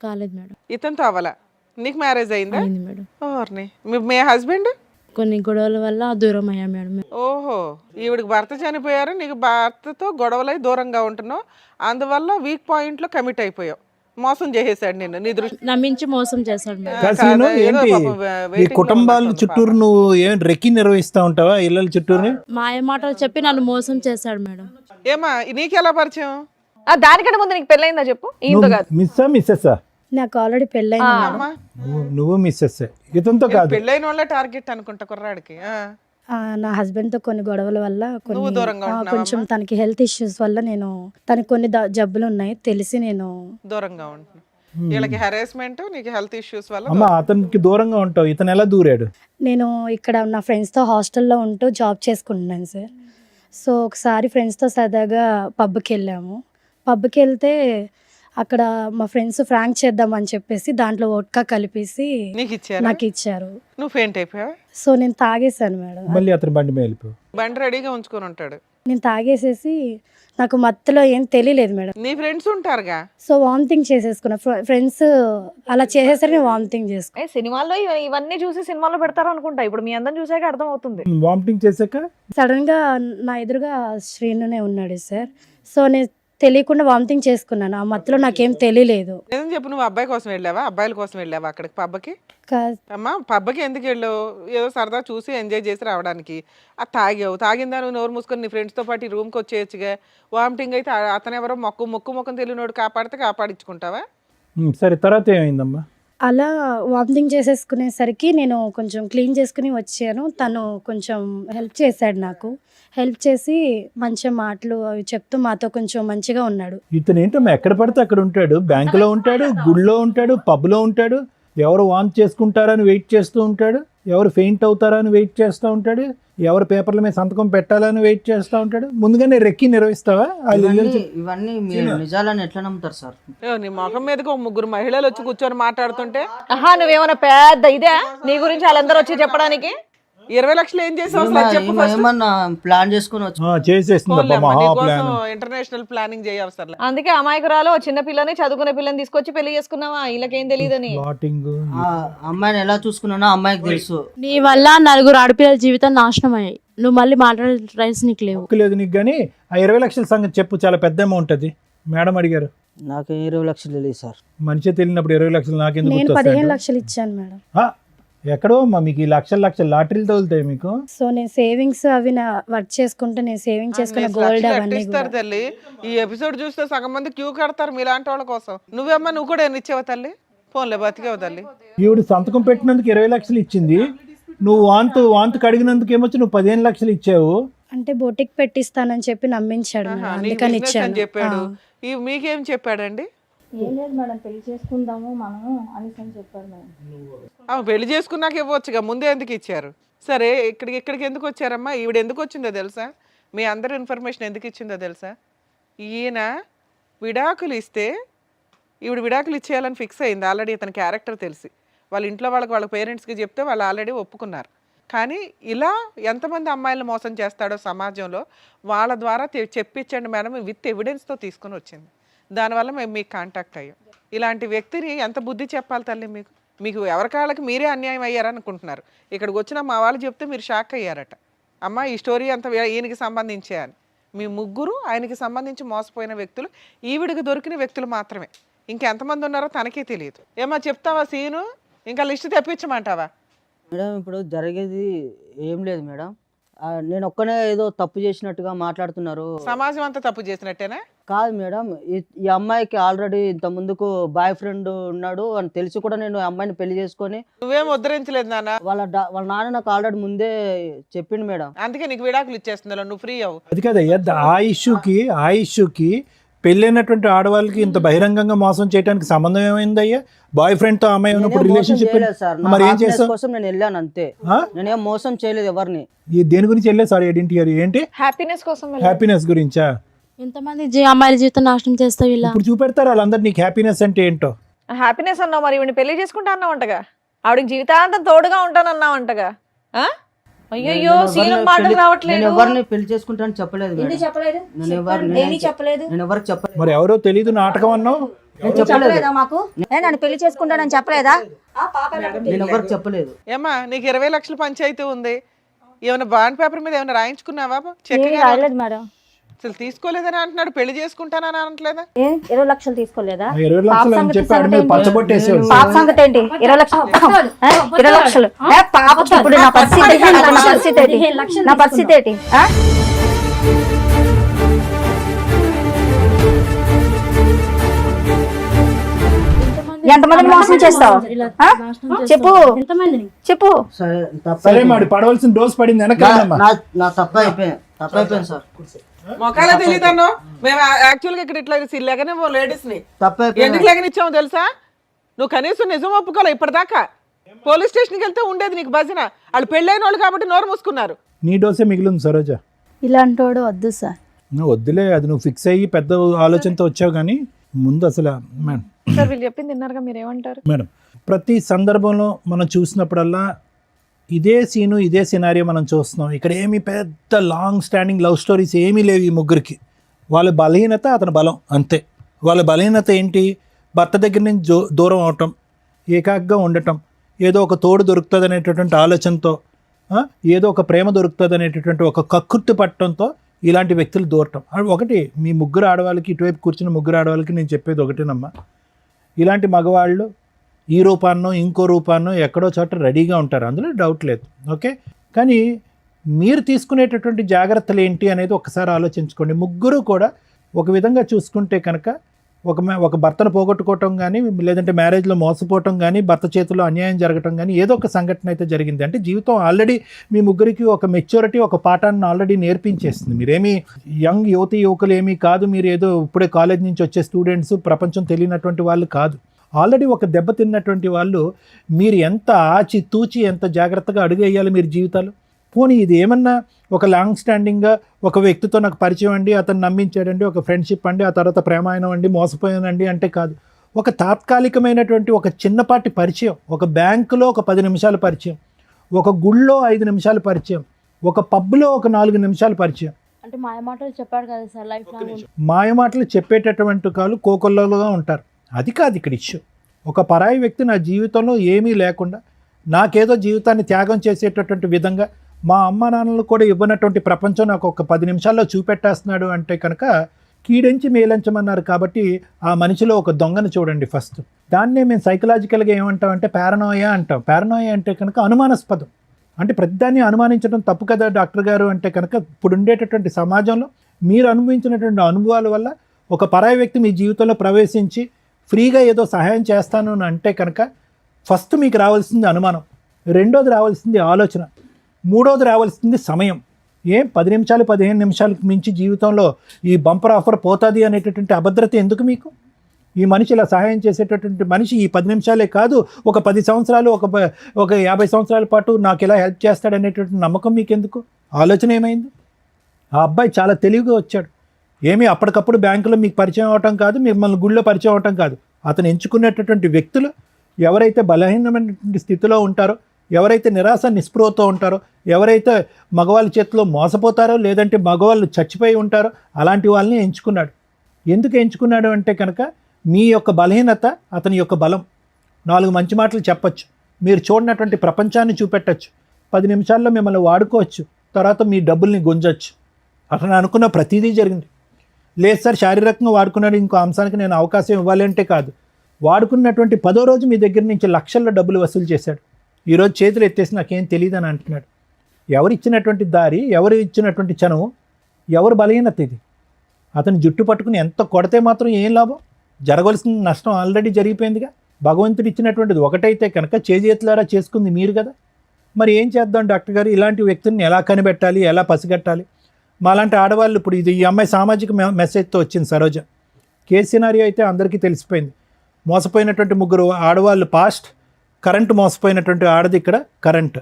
కాలేదు మేడం. ఇతనితో అవ్వాలా? నీకు మ్యారేజ్ అయిందా? అయింది మేడం. ఓర్ని. మీ హస్బెండ్? కొన్ని గొడవల వల్ల దూరం అయ్యా మేడం. ఓహో, ఈవిడికి భర్త చనిపోయారు, నీకు భర్తతో గొడవలై దూరంగా ఉంటున్నావు, అందువల్ల వీక్ పాయింట్ లో కమిట్ అయిపోయావు. మోసం చేసేసాడు నిన్ను, నీ దృష్టి. నమ్మించి మోసం చేశాడు మేడం. కాసీను ఏదో ఏంటి పాపం ఈ waiting లో కుటుంబాల ఉన్నట్టుంది చుట్టూరు పాపం. నువ్వు ఏం రెక్కి నిర్వహిస్తా ఉంటావా ఇళ్ళ చుట్టూరు? మాయ మాటలు చెప్పి నన్ను మోసం చేశాడు మేడం. ఏమా నీకెలా పరిచయం? దానికంటే ముందు నీకు పెళ్ళయిందా చెప్పు. ఈయనతో కాదు. మిస్సా మిస్సెస్సా? నాకు ఆల్రెడీ పెళ్ళైంది మేడం. అమ్మా, నువ్వు మిస్సెస్, ఇతనితో కాదు. పెళ్ళైన వాళ్ళ టార్గెట్ అనుకుంటా కుర్రాడికి. నా హస్బెండ్తో కొన్ని గొడవల వల్ల నువ్వు దూరంగా ఉంటున్నావా కొంచెం తనకి హెల్త్ ఇష్యూస్ వల్ల నేను తనకి కొన్ని జబ్బులు ఉన్నాయి తెలిసి నేను దూరంగా ఉంటున్నా. వీళ్ళకి హెరాస్మెంట్, నీకు హెల్త్ ఇష్యూస్ వల్ల అమ్మా అతనికి దూరంగా ఉంటావు, ఇతను ఎలా దూరాడు? నేను ఇక్కడ నా ఫ్రెండ్స్తో హాస్టల్లో ఉంటూ జాబ్ చేసుకుంటున్నాను సార్. సో ఒకసారి ఫ్రెండ్స్తో సరదాగా పబ్కి వెళ్ళాము. పబ్కి వెళ్తే అక్కడ మా ఫ్రెండ్స్ ఫ్రాంక్ చేద్దామని చెప్పేసి దాంట్లో వోడ్కా కలిపేసి నీకు ఇచ్చారా? నాకు ఇచ్చారు. నువ్వు ఫెయింట్ అయిపోయావా? సో నేను తాగేశాను మేడం. మళ్ళీ అతని బండి మీద వెళ్ళిపో. బండి రెడీగా ఉంచుకొని ఉంటాడు. నేను తాగేసేసి నాకు మత్తులో ఏం తెలియలేదు మేడం. నీ ఫ్రెండ్స్ ఉంటారుగా. So vomiting చేసేసుకున్నా. ఫ్రెండ్స్ అలా చేసేసరికి నేను వామిటింగ్ చేసుకున్నా. సినిమాల్లో ఇవన్నీ చూసి సినిమాలో పెడతారు అనుకుంటా. ఇప్పుడు మీ అందరం చూసాక అర్థం అవుతుంది. వామిటింగ్ చేశాక సడన్ గా నా ఎదురుగా శ్రీనునే ఉన్నాడు సార్. సో నేను తెలియకుండా వామిటింగ్ చేసుకున్నాను. ఆ మత్తులో నాకేం తెలియలేదు. నిజం చెప్పు, నువ్వు అబ్బాయి కోసం వెళ్ళావా, అబ్బాయిల కోసం వెళ్ళావా అక్కడికి పబ్బకి? కా- అమ్మా పబ్బకి ఎందుకు వెళ్ళావు? ఏదో సరదా చూసి ఎంజాయ్ చేసి రావడానికి. అది తాగావు, తాగిందా నువ్వు నోరు మూసుకొని నీ ఫ్రెండ్స్తో పాటు ఈ రూమ్కి వచ్చేయచ్చుగా. వామిటింగ్ అయితే అతను ఎవరో ముక్కు ముఖం తెలియనోడు కాపాడితే కాపాడించుకుంటావా? సరే, తర్వాత ఏమైందమ్మా? అలా వామిటింగ్ చేసేసుకునేసరికి నేను కొంచెం క్లీన్ చేసుకుని వచ్చాను. తను కొంచెం హెల్ప్ చేశాడు నాకు. హెల్ప్ చేసి మంచి మాటలు అవి చెప్తూ మాతో కొంచెం మంచిగా ఉన్నాడు. ఇతను ఏంటమ్మా ఎక్కడ పడితే అక్కడ ఉంటాడు, బ్యాంకులో ఉంటాడు, గుడిలో ఉంటాడు, పబ్లో ఉంటాడు, ఎవరు వాంట్ చేసుకుంటారని వెయిట్ చేస్తూ ఉంటాడు, ఎవరు ఫెయింట్ అవుతారని వెయిట్ చేస్తూ ఉంటాడు, ఎవరు పేపర్ల మీద సంతకం పెట్టాలని వెయిట్ చేస్తూ ఉంటాడు. ముందుగానే రెక్కి నిర్వహిస్తావా? ఇవన్నీ మీరు నిజాలని ఎట్లా నమ్ముతారు సార్? నీ ముఖం మీదకి ఒక ముగ్గురు మహిళలు వచ్చి కూర్చొని మాట్లాడుతుంటే నువ్వేమన్నా పెద్ద ఇదే నీ గురించి వాళ్ళందరూ వచ్చి చెప్పడానికి? 20 లక్షలు ఏం చేసావు అసలు చెప్పు first. ఏమన్నా ప్లాన్ చేసుకుని వచ్చి చేసేస్తుందమ్మా మహా ప్లాన్. International planning చేయవసరం. అందుకే అమాయకురాలు ఓ చిన్న పిల్లని చదువుకునే పిల్లని తీసుకొచ్చి పెళ్లి చేసుకున్నావా? వీళ్ళకేం తెలియదని. ప్లాటింగ్. ఆ అమ్మాయిని ఎలా చూసుకున్నానో అమ్మాయికి తెలుసు. నీ వల్ల నలుగురు ఆడపిల్లల జీవితం నాశనం అయ్యాయి. నువ్వు మళ్ళీ మాట్లాడే రైట్స్ నీకు లేవు. లేదు నీకు, కానీ ఆ 20 లక్షల సంగతి చెప్పు, చాలా పెద్ద అమౌంట్ అది. మేడం అడిగారు. నాకు 20 లక్షలు తెలియదు సార్. మనిషి తెలియనప్పుడు 20 లక్షలు నాకెందుకు నేను గుర్తొస్తాయి? 15 లక్షలు ఇచ్చాను మేడం. ఎక్కడో అమ్మా మీకు ఈ లక్షల లాటరీలు తగులుతాయి మీకు. సో నేను సేవింగ్స్ అవి నా వర్క్ చేసుకుంటే నేను సేవింగ్ చేసుకున్న గోల్డ్ అవన్నీ ఇస్తారు తల్లి. ఈ ఎపిసోడ్ చూస్తే సగం మంది క్యూ కడతారు మీలాంటి వాళ్ళ కోసం. నువ్వు కూడా ఎన్ని ఇచ్చావు తల్లి? ఫోన్లే బతికేవు తల్లి. ఈవిడ సంతకం పెట్టినందుకు 20 లక్షలు ఇచ్చింది. నువ్వు వాంతు కడిగినందుకు ఏమొచ్చి నువ్వు 15 లక్షలు ఇచ్చావు. అంటే బొటిక్ పెట్టిస్తానని చెప్పి నమ్మించాడు మేడం. నీకు అందుకని business అని ఇచ్చాను. చెప్పాడు. మీకేం చెప్పాడండి? ఏం లేదు మేడం, పెళ్లి చేసుకుందాము మనము అనేసి అని చెప్పాడు మేడం. పెళ్లి చేసుకున్నాక ఇవ్వచ్చుగా, ముందే ఎందుకు ఇచ్చారు? సరే, ఇక్కడికి ఎందుకు వచ్చారమ్మా? ఈవిడ ఎందుకు వచ్చిందో తెలుసా? మీ అందరి ఇన్ఫర్మేషన్ ఎందుకు ఇచ్చిందో తెలుసా? ఈయన విడాకులు ఇస్తే ఈవిడ విడాకులు ఇచ్చేయాలని ఫిక్స్ అయింది ఆల్రెడీ. ఇతని క్యారెక్టర్ తెలిసి వాళ్ళ ఇంట్లో వాళ్ళ పేరెంట్స్కి చెప్తే వాళ్ళు ఆల్రెడీ ఒప్పుకున్నారు. కానీ ఇలా ఎంతమంది అమ్మాయిలను మోసం చేస్తాడో సమాజంలో వాళ్ళ ద్వారా చెప్పించండి మేడం విత్ ఎవిడెన్స్తో తీసుకొని వచ్చింది. దానివల్ల మేము మీకు కాంటాక్ట్ అయ్యాం. ఇలాంటి వ్యక్తిని ఎంత బుద్ధి చెప్పాలి తల్లి మీకు? మీకు ఎవరికాళ్ళకి మీరే అన్యాయం అయ్యారనుకుంటున్నారు. ఇక్కడికి వచ్చిన మా వాళ్ళు చెప్తే మీరు షాక్ అయ్యారట. అమ్మ ఈ స్టోరీ అంతా ఈయనకి సంబంధించే అని. మీ ముగ్గురు ఆయనకి సంబంధించి మోసపోయిన వ్యక్తులు, ఈవిడికి దొరికిన వ్యక్తులు మాత్రమే. ఇంకెంతమంది ఉన్నారో తనకే తెలియదు. ఏమా చెప్తావా సీను? ఇంకా లిస్ట్ తెప్పించమంటావా? మేడం ఇప్పుడు జరిగేది ఏం లేదు మేడం. నేను ఒక్కనే ఏదో తప్పు చేసినట్టుగా మాట్లాడుతున్నారు. సమాజం అంతా తప్పు చేసినట్టేనా? కాదు మేడం, ఈ అమ్మాయికి ఆల్రెడీ ఇంత ముందుకు బాయ్ ఫ్రెండ్ ఉన్నాడు అని తెలిసి కూడా నేను ఆ అమ్మాయిని పెళ్లి చేసుకొని. నువ్వేం ఉద్ధరించలేదు నాన్న. వాళ్ళ నాన్న నాకు ఆల్రెడీ ముందే చెప్పిండు మేడం. అందుకే నీకు విడాకులు ఇచ్చేస్తుందా, నువ్వు ఫ్రీ అవ్వు. అది కదయ్యా, ఆ ఇష్యూకి పెళ్ళైనటువంటి ఆడవాళ్ళకి ఇంత బహిరంగంగా మోసం చేయడానికి సంబంధం ఏమైందయ్యా? బాయ్ ఫ్రెండ్ తో అమ్మాయి ఉన్నప్పుడు రిలేషన్షిప్ మరి ఏం చేస్తావు? కోసం నేను వెళ్ళాను అంతే. నేనేం మోసం చేయలేదు ఎవరిని. దేని గురించి వెళ్ళే? సారీ ఐడెంటిటీ ఏంటి? హ్యాపీనెస్ కోసం హ్యాపీనెస్ గురించా? ఎంతమంది అమ్మాయిల జీవితం నాశనం చేస్తావు ఇలా? ఇప్పుడు చూపెడతారు వాళ్ళందరూ నీకు హ్యాపీనెస్ అంటే ఏంటో. హ్యాపీనెస్ అన్నావు, మరి ఈవిని పెళ్లి చేసుకుంటా అన్నావంటగా, ఆవిడకి జీవితాంతం తోడుగా ఉంటానన్నావంటగా. అయ్యో సీను మాటలు రావట్లేదు. నేను ఎవరిని పెళ్లి చేసుకుంటాను చెప్పలేదు మేడం. నేను చెప్పలేదు. నేను ఎవరికి చెప్పలేదు. మరి ఎవరో తెలీదు నాటకం అన్నావు. చెప్పలేదా మాకు? నన్ను పెళ్లి చేసుకుంటానని చెప్పలేదా? నేను ఎవరికి చెప్పలేదు. ఏమ్మా నీకు 20 లక్షల పంచాయతీ ఉంది, ఏమైనా బాండ్ పేపర్ మీద ఏమైనా రాయించుకున్నావా? చెక్ రాయలేదు మేడం. అసలు తీసుకోలేదని అంటున్నాడు, పెళ్లి చేసుకుంటానని అనట్లేదా? 20 లక్షలు తీసుకోలేదా? 20 లక్షలు అని చెప్పాడు, మీరు పచ్చబొట్టేసాడు. పాప సంగతి ఏంటి? 20 లక్షలు 20 లక్షలు పాప. ఇప్పుడు నా పరిస్థితి ఏంటి? ఎంతమందిని మోసం చేస్తావు? చెప్పు. సరే మరి పడవలసిన డోస్ పడింది వెనకాలమ్మా. నా తప్పు అయిపోయింది సార్. మొక్కలా తెలియదన్నో. మేము యాక్చువల్గా ఇక్కడ ఇట్లా లేకనే లేడీస్ ని ఎందుకు లేకనిచ్చాము తెలుసా? నువ్వు కనీసం నిజం ఒప్పుకోలే ఇప్పటిదాకా. పోలీస్ స్టేషన్కి వెళ్తే ఉండేది నీకు భజన. వాళ్ళు పెళ్ళైన వాళ్ళు కాబట్టి నోరు మూసుకున్నారు. నీ డోసే మిగిలింది సరోజ. ఇలాంటి వాడు వద్దు సార్. నువ్వు వద్దులే, అది నువ్వు ఫిక్స్ అయ్యి పెద్ద ఆలోచనతో వచ్చావు. కానీ ముందు అసలు మేడం సార్ వీళ్ళు చెప్పింది విన్నారుగా, మీరేమంటారు? మేడం ప్రతి సందర్భంలో మనం చూసినప్పుడల్లా ఇదే సీను, ఇదే సినారియో మనం చూస్తున్నాం. ఇక్కడ ఏమి పెద్ద లాంగ్ స్టాండింగ్ లవ్ స్టోరీస్ ఏమీ లేవు ఈ ముగ్గురికి. వాళ్ళ బలహీనత అతని బలం అంతే. వాళ్ళ బలహీనత ఏంటి? భర్త దగ్గర నుంచి దూరం అవటం, ఏకాగ్గా ఉండటం, ఏదో ఒక తోడు దొరుకుతుంది అనేటటువంటి ఆలోచనతో, ఏదో ఒక ప్రేమ దొరుకుతుంది అనేటటువంటి ఒక కక్కుర్తి పట్టడంతో ఇలాంటి వ్యక్తులు దూరటం. ఒకటి మీ ముగ్గురు ఆడవాళ్ళకి, ఇటువైపు కూర్చున్న ముగ్గురు ఆడవాళ్ళకి నేను చెప్పేది ఒకటేనమ్మా, ఇలాంటి మగవాళ్ళు ఈ రూపాన్నో ఇంకో రూపాన్నో ఎక్కడో చోట రెడీగా ఉంటారు, అందులో డౌట్ లేదు. ఓకే, కానీ మీరు తీసుకునేటటువంటి జాగ్రత్తలు ఏంటి అనేది ఒకసారి ఆలోచించుకోండి. ముగ్గురు కూడా ఒక విధంగా చూసుకుంటే కనుక ఒక భర్తను పోగొట్టుకోవటం కానీ, లేదంటే మ్యారేజ్లో మోసపోవటం కానీ, భర్త చేతిలో అన్యాయం జరగటం కానీ ఏదో ఒక సంఘటన అయితే జరిగింది. అంటే జీవితం ఆల్రెడీ మీ ముగ్గురికి ఒక మెచ్యూరిటీ, ఒక పాఠాన్ని ఆల్రెడీ నేర్పించేస్తుంది. మీరేమీ యంగ్ యువకులు ఏమీ కాదు, మీరు ఏదో ఇప్పుడే కాలేజ్ నుంచి వచ్చే స్టూడెంట్స్, ప్రపంచం తెలియనటువంటి వాళ్ళు కాదు. ఆల్రెడీ ఒక దెబ్బ తిన్నటువంటి వాళ్ళు. మీరు ఎంత ఆచి తూచి ఎంత జాగ్రత్తగా అడుగేయాలి మీరు జీవితాలు. పోనీ ఇది ఏమన్నా ఒక లాంగ్ స్టాండింగ్గా ఒక వ్యక్తితో నాకు పరిచయం అండి, అతను నమ్మించాడండి, ఒక ఫ్రెండ్షిప్ అండి, ఆ తర్వాత ప్రేమాయణం అండి, మోసపోయానండి అంటే కాదు. ఒక తాత్కాలికమైనటువంటి ఒక చిన్నపాటి పరిచయం, ఒక బ్యాంకులో ఒక 10 నిమిషాల పరిచయం, ఒక గుళ్ళో 5 నిమిషాల పరిచయం, ఒక పబ్లో ఒక 4 నిమిషాల పరిచయం. అంటే మాయమాటలు చెప్పాడు కదా సార్, లైఫ్ లాంగ్ మాయమాటలు చెప్పేటటువంటి వాళ్ళు కోకొల్లలుగా ఉంటారు. అది కాదు ఇక్కడ ఇష్యూ. ఒక పరాయి వ్యక్తి నా జీవితంలో ఏమీ లేకుండా నాకేదో జీవితాన్ని త్యాగం చేసేటటువంటి విధంగా, మా అమ్మ నాన్నలు కూడా ఇవ్వనటువంటి ప్రపంచం నాకు ఒక 10 నిమిషాల్లో చూపెట్టేస్తున్నాడు అంటే కనుక కీడెంచి మేలంచమన్నారు. కాబట్టి ఆ మనిషిలో ఒక దొంగను చూడండి ఫస్ట్. దాన్నే మేము సైకలాజికల్గా ఏమంటామంటే పారనోయా అంటాం. పారనోయా అంటే కనుక అనుమానాస్పదం. అంటే ప్రతిదాన్ని అనుమానించడం తప్పు కదా డాక్టర్ గారు అంటే కనుక, ఇప్పుడు ఉండేటటువంటి సమాజంలో మీరు అనుభవించినటువంటి అనుభవాల వల్ల ఒక పరాయి వ్యక్తి మీ జీవితంలో ప్రవేశించి ఫ్రీగా ఏదో సహాయం చేస్తాను అని అంటే కనుక ఫస్ట్ మీకు రావాల్సింది అనుమానం, రెండోది రావాల్సింది ఆలోచన, మూడోది రావాల్సింది సమయం. 10 నిమిషాలు 15 నిమిషాలకు మించి జీవితంలో ఈ బంపర్ ఆఫర్ పోతుంది అనేటటువంటి అభద్రత ఎందుకు మీకు? ఈ మనిషి ఇలా సహాయం చేసేటటువంటి మనిషి ఈ 10 నిమిషాలే కాదు, ఒక 10 సంవత్సరాలు, ఒక 50 సంవత్సరాల పాటు నాకు ఇలా హెల్ప్ చేస్తాడనేటటువంటి నమ్మకం మీకు ఎందుకు? ఆలోచన ఏమైంది? ఆ అబ్బాయి చాలా తెలివిగా వచ్చాడు. ఏమీ అప్పటికప్పుడు బ్యాంకులో మీకు పరిచయం అవటం కాదు, మిమ్మల్ని గుళ్ళో పరిచయం అవటం కాదు. అతను ఎంచుకునేటటువంటి వ్యక్తులు ఎవరైతే బలహీనమైనటువంటి స్థితిలో ఉంటారో ఎవరైతే నిరాశ నిస్పృహతో ఉంటారో, ఎవరైతే మగవాళ్ళ చేతిలో మోసపోతారో, లేదంటే మగవాళ్ళు చచ్చిపోయి ఉంటారో అలాంటి వాళ్ళని ఎంచుకున్నాడు. ఎందుకు ఎంచుకున్నాడు అంటే కనుక మీ యొక్క బలహీనత అతని యొక్క బలం. 4 మంచి మాటలు చెప్పచ్చు, మీరు చూడనటువంటి ప్రపంచాన్ని చూపెట్టచ్చు, 10 నిమిషాల్లో మిమ్మల్ని వాడుకోవచ్చు, తర్వాత మీ డబ్బుల్ని గుంజచ్చు. అతను అనుకున్న ప్రతిదీ జరిగింది. లేదు సార్ శారీరకంగా వాడుకున్నాడు, ఇంకో అంశానికి నేను అవకాశం ఇవ్వాలి అంటే కాదు. వాడుకున్నటువంటి 10వ రోజు మీ దగ్గర నుంచి లక్షల్లో డబ్బులు వసూలు చేశాడు. ఈరోజు చేతులు ఎత్తేసి నాకేం తెలియదు అని అంటున్నాడు. ఎవరు ఇచ్చినటువంటి దారి, ఎవరు ఇచ్చినటువంటి చనువు, ఎవరు బలహీనత ఇది? అతను జుట్టు పట్టుకుని ఎంత కొడితే మాత్రం ఏం లాభం? జరగవలసిన నష్టం ఆల్రెడీ జరిగిపోయిందిగా. భగవంతుడు ఇచ్చినటువంటిది ఒకటైతే కనుక చేతులారా చేసుకుంది మీరు కదా. మరి ఏం చేద్దాం డాక్టర్ గారు, ఇలాంటి వ్యక్తిని ఎలా కనిపెట్టాలి, ఎలా పసిగట్టాలి? మాలాంటి ఆడవాళ్ళు ఇప్పుడు ఈ అమ్మాయి సామాజిక మెసేజ్తో వచ్చింది సరోజ. కేసు సినారియో అయితే అందరికీ తెలిసిపోయింది. మోసపోయినటువంటి 3 ఆడవాళ్ళు పాస్ట్, కరెంట్ మోసపోయినటువంటి ఆడది ఇక్కడ కరెంట్.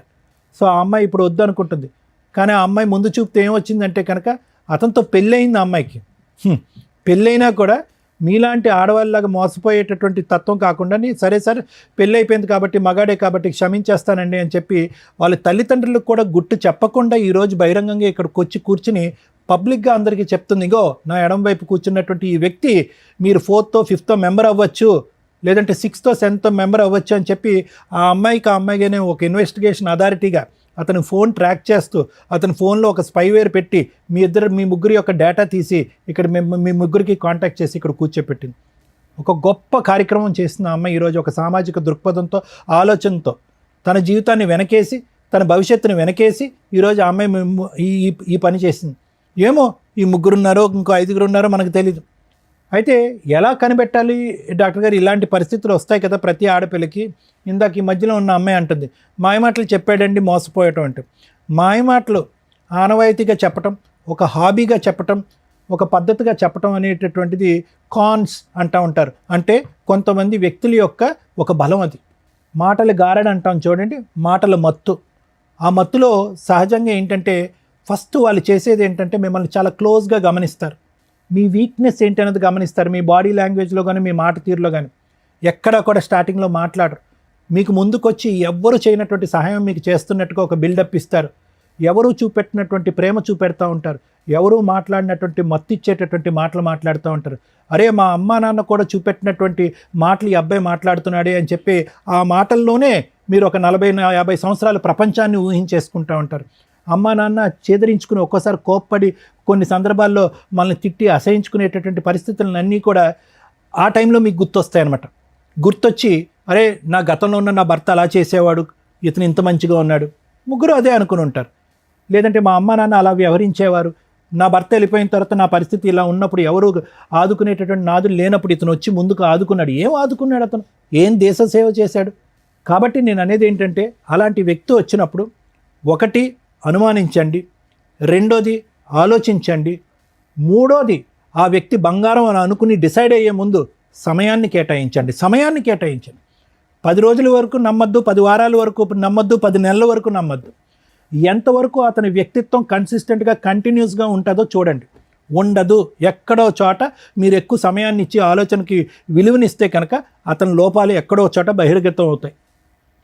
సో ఆ అమ్మాయి ఇప్పుడు వద్దు అనుకుంటుంది. కానీ ఆ అమ్మాయి ముందు చూపుతో ఏమొచ్చిందంటే కనుక అతనితో పెళ్ళయింది. ఆ అమ్మాయికి పెళ్ళైనా కూడా మీలాంటి ఆడవాళ్ళలాగా మోసపోయేటటువంటి తత్వం కాకుండా సరే సరే పెళ్ళి అయిపోయింది కాబట్టి మగాడే కాబట్టి క్షమించేస్తానండి అని చెప్పి వాళ్ళ తల్లిదండ్రులకు కూడా గుట్టు చెప్పకుండా ఈరోజు బహిరంగంగా ఇక్కడికి వచ్చి కూర్చుని పబ్లిక్గా అందరికీ చెప్తుంది, ఇగో నా ఎడం వైపు కూర్చున్నటువంటి ఈ వ్యక్తి మీరు 4th 5th మెంబర్ అవ్వచ్చు, లేదంటే 6th 7th మెంబర్ అవ్వచ్చు అని చెప్పి ఆ అమ్మాయిగానే ఒక ఇన్వెస్టిగేషన్ అథారిటీగా అతను ఫోన్ ట్రాక్ చేస్తూ అతని ఫోన్లో ఒక స్పైవేర్ పెట్టి మీ ముగ్గురి యొక్క డేటా తీసి ఇక్కడ మీ ముగ్గురికి కాంటాక్ట్ చేసి ఇక్కడ కూర్చోపెట్టింది. ఒక గొప్ప కార్యక్రమం చేసిన అమ్మాయి ఈరోజు ఒక సామాజిక దృక్పథంతో, ఆలోచనతో తన జీవితాన్ని వెనకేసి, తన భవిష్యత్తుని వెనకేసి ఈరోజు ఆ అమ్మాయి ఈ పని చేసింది. ఏమో ఈ 3 ఉన్నారో ఇంకో 5 ఉన్నారో మనకు తెలీదు. అయితే ఎలా కనిపెట్టాలి డాక్టర్ గారు? ఇలాంటి పరిస్థితులు వస్తాయి కదా ప్రతి ఆడపిల్లకి. ఇందాక ఈ మధ్యలో ఉన్న అమ్మాయి అంటుంది, మాయమాటలు చెప్పాడండి మోసపోయటం అంటే. మాయమాటలు ఆనవాయితీగా చెప్పటం, ఒక హాబీగా చెప్పటం, ఒక పద్ధతిగా చెప్పటం అనేటటువంటిది కాన్స్ అంటూ ఉంటారు. అంటే కొంతమంది వ్యక్తుల యొక్క ఒక బలం అది. మాటలు గారడి అంటాం చూడండి, మాటల మత్తు. ఆ మత్తులో సహజంగా ఏంటంటే ఫస్ట్ వాళ్ళు చేసేది ఏంటంటే మిమ్మల్ని చాలా క్లోజ్గా గమనిస్తారు. మీ వీక్నెస్ ఏంటి అనేది గమనిస్తారు. మీ బాడీ లాంగ్వేజ్లో కానీ మీ మాట తీరులో కానీ ఎక్కడా కూడా స్టార్టింగ్లో మాట్లాడరు. మీకు ముందుకొచ్చి ఎవ్వరు చేయనటువంటి సహాయం మీకు చేస్తున్నట్టుగా ఒక బిల్డప్ ఇస్తారు. ఎవరు చూపెట్టినటువంటి ప్రేమ చూపెడతా ఉంటారు. ఎవరు మాట్లాడినటువంటి మత్తు ఇచ్చేటటువంటి మాటలు మాట్లాడుతూ ఉంటారు. అరే మా అమ్మా నాన్న కూడా చూపెట్టినటువంటి మాటలు ఈ అబ్బాయి మాట్లాడుతున్నాడే అని చెప్పి ఆ మాటల్లోనే మీరు ఒక 40-50 సంవత్సరాల ప్రపంచాన్ని ఊహించేసుకుంటూ ఉంటారు. అమ్మా నాన్న చేదరించుకుని ఒక్కోసారి కోప్పడి కొన్ని సందర్భాల్లో మనల్ని తిట్టి అసహించుకునేటటువంటి పరిస్థితులన్నీ కూడా ఆ టైంలో మీకు గుర్తొస్తాయన్నమాట. గుర్తొచ్చి అరే నా గతంలో ఉన్న నా భర్త అలా చేసేవాడు, ఇతను ఇంత మంచిగా ఉన్నాడు, ముగ్గురు అదే అనుకుని ఉంటారు. లేదంటే మా అమ్మ నాన్న అలా వ్యవహరించేవారు, నా భర్త వెళ్ళిపోయిన తర్వాత నా పరిస్థితి ఇలా ఉన్నప్పుడు ఎవరు ఆదుకునేటటువంటి నాదులు లేనప్పుడు ఇతను వచ్చి ముందుకు ఆదుకున్నాడు. ఏం ఆదుకున్నాడు అతను? ఏం దేశ సేవ చేశాడు? కాబట్టి నేను అనేది ఏంటంటే అలాంటి వ్యక్తి వచ్చినప్పుడు ఒకటి అనుమానించండి, రెండోది ఆలోచించండి, మూడోది ఆ వ్యక్తి బంగారం అని అనుకుని డిసైడ్ అయ్యే ముందు సమయాన్ని కేటాయించండి. 10 రోజుల వరకు నమ్మద్దు, 10 వారాల వరకు నమ్మద్దు, 10 నెలల వరకు నమ్మద్దు. ఎంతవరకు అతని వ్యక్తిత్వం కన్సిస్టెంట్గా కంటిన్యూస్గా ఉంటుందో చూడండి. ఉండదు, ఎక్కడో చోట మీరు ఎక్కువ సమయాన్ని ఇచ్చి ఆలోచనకి విలువనిస్తే కనుక అతని లోపాలు ఎక్కడో చోట బహిర్గతం అవుతాయి.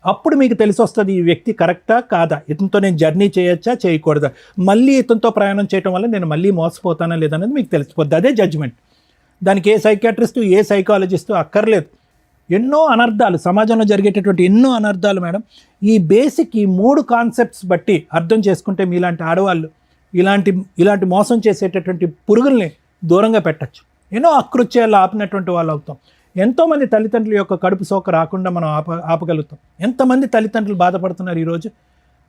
అప్పుడు మీకు తెలిసి వస్తుంది ఈ వ్యక్తి కరెక్టా కాదా, ఇతనితో నేను జర్నీ చేయొచ్చా చేయకూడదా, మళ్ళీ ఇతనితో ప్రయాణం చేయడం వల్ల నేను మళ్ళీ మోసపోతానా లేదనేది మీకు తెలిసిపోద్ది. అదే జడ్జిమెంట్. దానికి ఏ సైకియాట్రిస్టు ఏ సైకాలజిస్టు అక్కర్లేదు. ఎన్నో అనర్థాలు సమాజంలో జరిగేటటువంటి ఎన్నో అనర్థాలు మేడం ఈ బేసిక్ ఈ 3 కాన్సెప్ట్స్ బట్టి అర్థం చేసుకుంటే మీలాంటి ఆడవాళ్ళు ఇలాంటి మోసం చేసేటటువంటి పురుగుల్ని దూరంగా పెట్టచ్చు. ఎన్నో అకృత్యాలు ఆపినటువంటి వాళ్ళు అవుతాం. ఎంతోమంది తల్లిదండ్రుల యొక్క కడుపు సోక రాకుండా మనం ఆపగలుగుతాం. ఎంతమంది తల్లిదండ్రులు బాధపడుతున్నారు ఈరోజు.